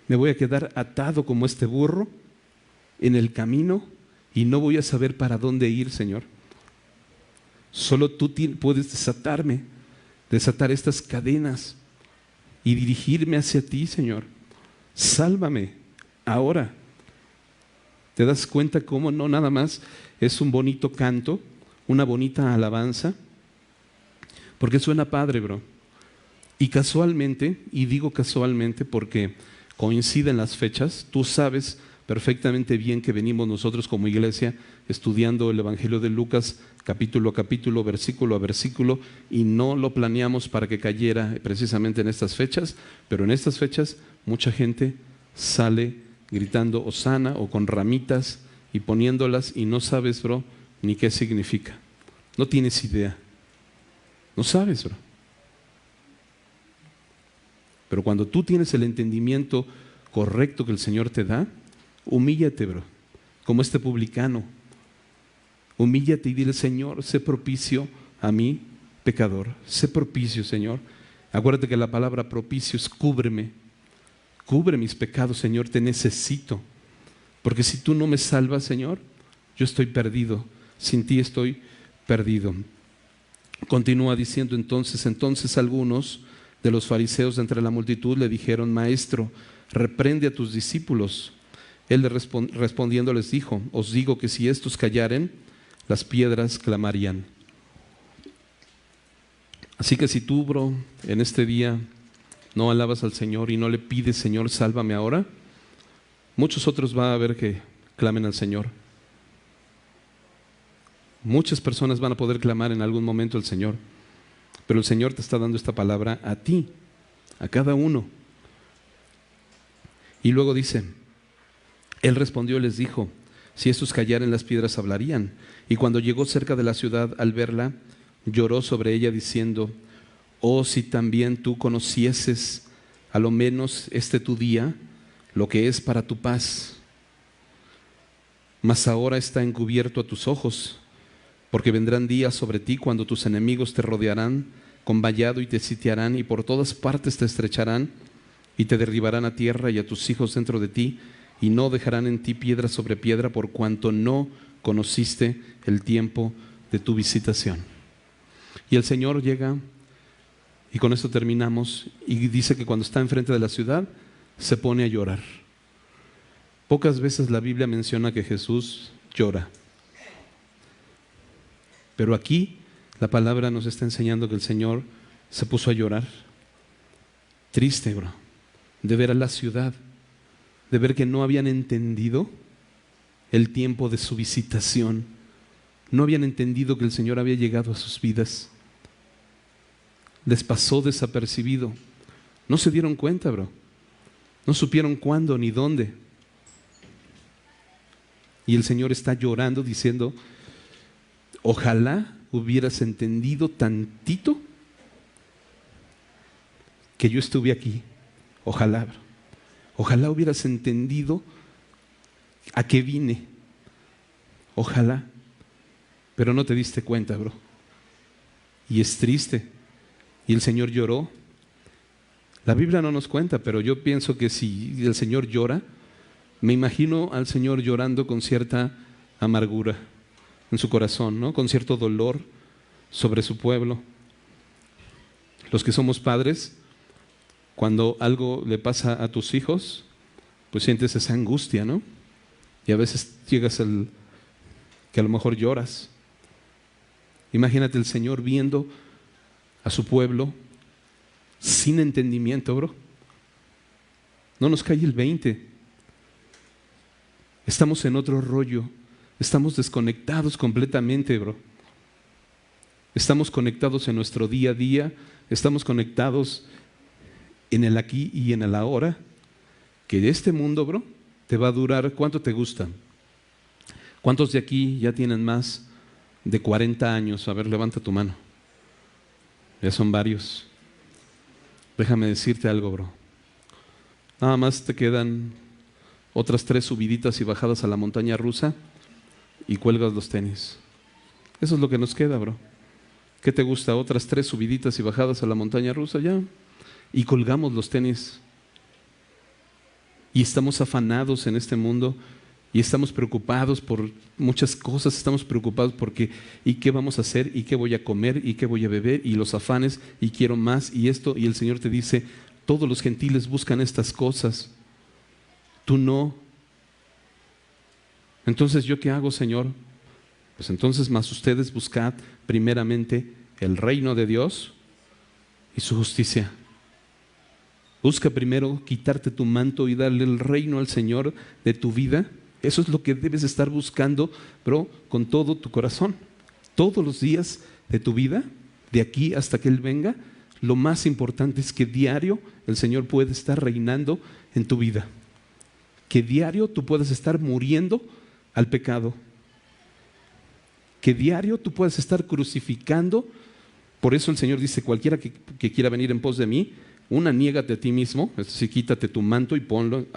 me voy a quedar atado como este burro en el camino y no voy a saber para dónde ir, Señor. Solo tú puedes desatar estas cadenas y dirigirme hacia ti, Señor. Sálvame ahora. ¿Te das cuenta cómo no nada más es un bonito canto, una bonita alabanza? Porque suena padre, bro. Y casualmente, y digo casualmente porque coinciden las fechas, tú sabes perfectamente bien que venimos nosotros como iglesia estudiando el Evangelio de Lucas capítulo a capítulo, versículo a versículo, y no lo planeamos para que cayera precisamente en estas fechas, pero en estas fechas mucha gente sale gritando Hosana o con ramitas y poniéndolas, y no sabes, bro, ni qué significa. No tienes idea. No sabes, bro. Pero cuando tú tienes el entendimiento correcto que el Señor te da, humíllate, bro, como este publicano. Humíllate y dile: Señor, sé propicio a mí, pecador. Sé propicio, Señor. Acuérdate que la palabra propicio es cúbreme. Cubre mis pecados, Señor, te necesito. Porque si tú no me salvas, Señor, yo estoy perdido. Sin ti estoy perdido. Continúa diciendo entonces algunos de los fariseos de entre la multitud le dijeron: Maestro, reprende a tus discípulos. Él respondiendo les dijo: Os digo que si estos callaren, las piedras clamarían. Así que si tú, bro, en este día no alabas al Señor y no le pides: Señor, sálvame ahora, muchos otros va a haber que clamen al Señor. Muchas personas van a poder clamar en algún momento al Señor, pero el Señor te está dando esta palabra a ti, a cada uno. Y luego dice: Él respondió y les dijo: Si estos callaren, las piedras hablarían. Y cuando llegó cerca de la ciudad, al verla, lloró sobre ella diciendo: Oh, si también tú conocieses a lo menos este tu día, lo que es para tu paz. Mas ahora está encubierto a tus ojos, porque vendrán días sobre ti cuando tus enemigos te rodearán con vallado y te sitiarán y por todas partes te estrecharán y te derribarán a tierra y a tus hijos dentro de ti y no dejarán en ti piedra sobre piedra por cuanto no conociste el tiempo de tu visitación. Y el Señor llega, y con esto terminamos, y dice que cuando está enfrente de la ciudad se pone a llorar. Pocas veces la Biblia menciona que Jesús llora, pero aquí la palabra nos está enseñando que el Señor se puso a llorar. Triste, bro, de ver a la ciudad, de ver que no habían entendido el tiempo de su visitación, no habían entendido que el Señor había llegado a sus vidas. Les pasó desapercibido, no se dieron cuenta, bro, no supieron cuándo ni dónde. Y el Señor está llorando diciendo, ojalá hubieras entendido tantito que yo estuve aquí. Ojalá, bro. Ojalá hubieras entendido a qué vine. Ojalá. Pero no te diste cuenta, bro. Y es triste. Y el Señor lloró. La Biblia no nos cuenta, pero yo pienso que si el Señor llora, me imagino al Señor llorando con cierta amargura en su corazón, ¿no? Con cierto dolor sobre su pueblo. Los que somos padres, cuando algo le pasa a tus hijos, pues sientes esa angustia, ¿no? Y a veces llegas al que a lo mejor lloras. Imagínate el Señor viendo a su pueblo sin entendimiento, bro. No nos cae el 20. Estamos en otro rollo. Estamos desconectados completamente, bro. Estamos conectados en nuestro día a día. Estamos conectados en el aquí y en el ahora. Que este mundo, bro, te va a durar, ¿cuánto te gusta? ¿Cuántos de aquí ya tienen más de 40 años? A ver, levanta tu mano. Ya son varios. Déjame decirte algo, bro. Nada más te quedan otras 3 subiditas y bajadas a la montaña rusa y cuelgas los tenis. Eso es lo que nos queda, bro. ¿Qué te gusta? Otras 3 subiditas y bajadas a la montaña rusa, ya. Y colgamos los tenis. Y estamos afanados en este mundo y estamos preocupados por muchas cosas. Estamos preocupados porque ¿y qué vamos a hacer? ¿Y qué voy a comer? ¿Y qué voy a beber? Y los afanes, y quiero más, y esto. Y el Señor te dice, todos los gentiles buscan estas cosas. Tú no. Entonces, ¿yo qué hago, Señor? Pues entonces, más ustedes buscad primeramente el reino de Dios y su justicia. Busca primero quitarte tu manto y darle el reino al Señor de tu vida. Eso es lo que debes estar buscando, bro, con todo tu corazón. Todos los días de tu vida, de aquí hasta que Él venga, lo más importante es que diario el Señor puede estar reinando en tu vida. Que diario tú puedas estar muriendo al pecado. Que diario tú puedas estar crucificando. Por eso el Señor dice, cualquiera que quiera venir en pos de mí, niégate a ti mismo, es decir, quítate tu manto y ponlo,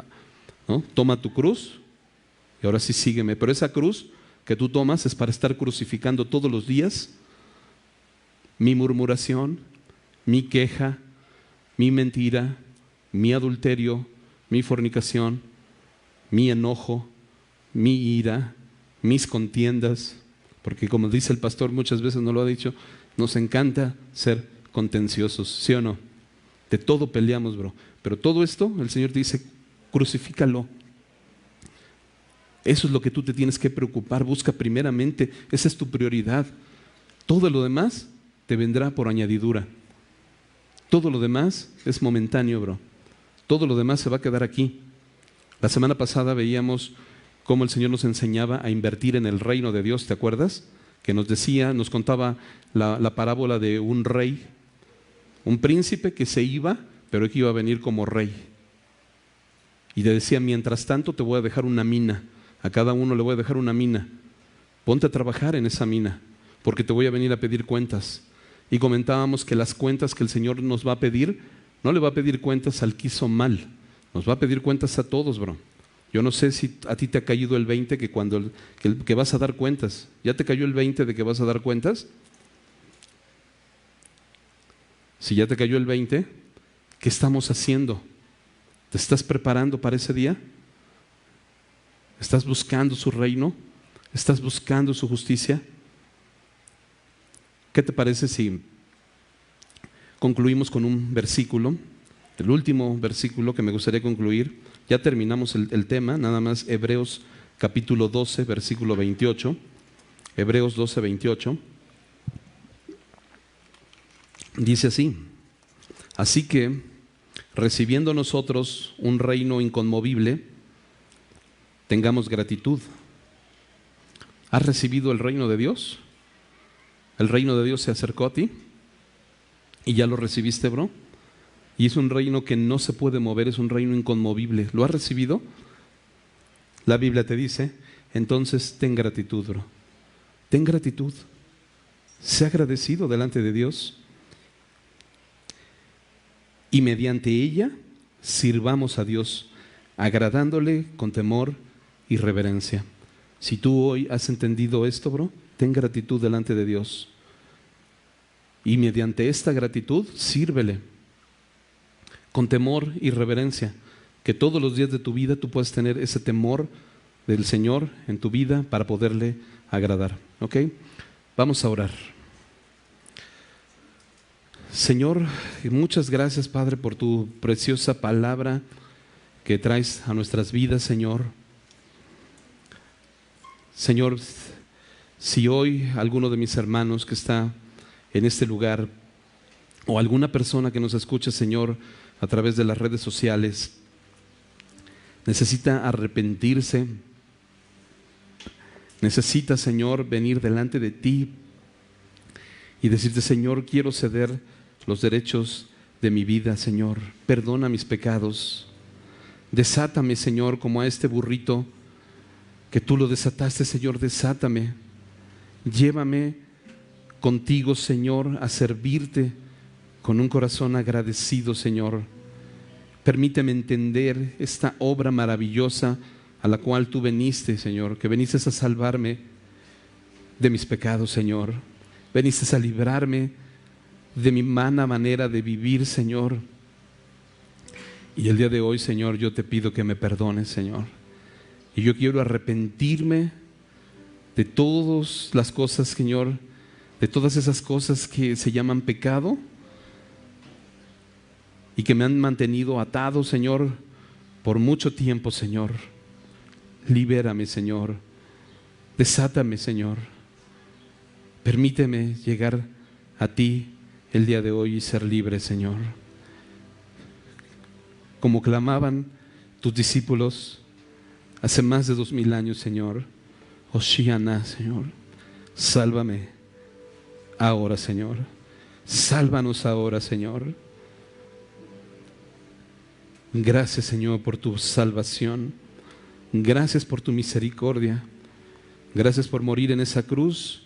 ¿no? Toma tu cruz y ahora sí sígueme. Pero esa cruz que tú tomas es para estar crucificando todos los días mi murmuración, mi queja, mi mentira, mi adulterio, mi fornicación, mi enojo, mi ira, mis contiendas, porque como dice el pastor, muchas veces nos lo ha dicho, nos encanta ser contenciosos, ¿sí o no? De todo peleamos, bro. Pero todo esto, el Señor te dice, crucifícalo. Eso es lo que tú te tienes que preocupar. Busca primeramente, esa es tu prioridad. Todo lo demás te vendrá por añadidura. Todo lo demás es momentáneo, bro. Todo lo demás se va a quedar aquí. La semana pasada veíamos cómo el Señor nos enseñaba a invertir en el reino de Dios, ¿te acuerdas? Que nos decía, nos contaba la parábola de un rey, un príncipe que se iba, pero que iba a venir como rey. Y le decía, mientras tanto te voy a dejar una mina, a cada uno le voy a dejar una mina. Ponte a trabajar en esa mina, porque te voy a venir a pedir cuentas. Y comentábamos que las cuentas que el Señor nos va a pedir, no le va a pedir cuentas al que hizo mal, Nos va a pedir cuentas a todos, bro. Yo no sé si a ti te ha caído el 20 que vas a dar cuentas. ¿Ya te cayó el 20 de que vas a dar cuentas? Si ya te cayó el 20, ¿qué estamos haciendo? ¿Te estás preparando para ese día? ¿Estás buscando su reino? ¿Estás buscando su justicia? ¿Qué te parece si concluimos con un versículo? El último versículo que me gustaría concluir. Ya terminamos el tema, nada más Hebreos capítulo 12, versículo 28. Hebreos 12, 28. Dice así: así que, recibiendo nosotros un reino inconmovible, tengamos gratitud. ¿Has recibido el reino de Dios? ¿El reino de Dios se acercó a ti? ¿Y ya lo recibiste, bro? Y es un reino que no se puede mover, es un reino inconmovible. ¿Lo has recibido? La Biblia te dice, entonces ten gratitud, bro. Ten gratitud. Sé agradecido delante de Dios. Y mediante ella sirvamos a Dios, agradándole con temor y reverencia. Si tú hoy has entendido esto, bro, ten gratitud delante de Dios. Y mediante esta gratitud, sírvele con temor y reverencia, que todos los días de tu vida tú puedas tener ese temor del Señor en tu vida para poderle agradar. ¿Ok? Vamos a orar. Señor, muchas gracias, Padre, por tu preciosa palabra que traes a nuestras vidas, Señor. Señor, si hoy alguno de mis hermanos que está en este lugar o alguna persona que nos escucha, Señor, a través de las redes sociales, necesita arrepentirse, necesita, Señor, venir delante de ti y decirte, Señor, quiero ceder los derechos de mi vida, Señor, perdona mis pecados, desátame, Señor, como a este burrito que tú lo desataste, Señor, desátame, llévame contigo, Señor, a servirte con un corazón agradecido, Señor. Permíteme entender esta obra maravillosa a la cual tú veniste, Señor, que veniste a salvarme de mis pecados, Señor. Veniste a librarme de mi mala manera de vivir, Señor. Y el día de hoy, Señor, yo te pido que me perdones, Señor. Y yo quiero arrepentirme de todas las cosas, Señor, de todas esas cosas que se llaman pecado y que me han mantenido atado, Señor, por mucho tiempo, Señor. Libérame, Señor. Desátame, Señor. Permíteme llegar a ti el día de hoy y ser libre, Señor. Como clamaban tus discípulos hace más de 2000 años, Señor. Hoshiana, Señor. Sálvame ahora, Señor. Sálvanos ahora, Señor. Gracias, Señor, por tu salvación. Gracias por tu misericordia. Gracias por morir en esa cruz,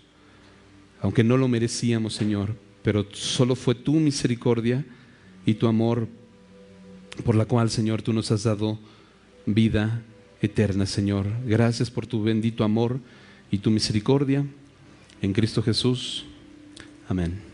aunque no lo merecíamos, Señor, pero solo fue tu misericordia y tu amor por la cual, Señor, tú nos has dado vida eterna, Señor. Gracias por tu bendito amor y tu misericordia en Cristo Jesús. Amén.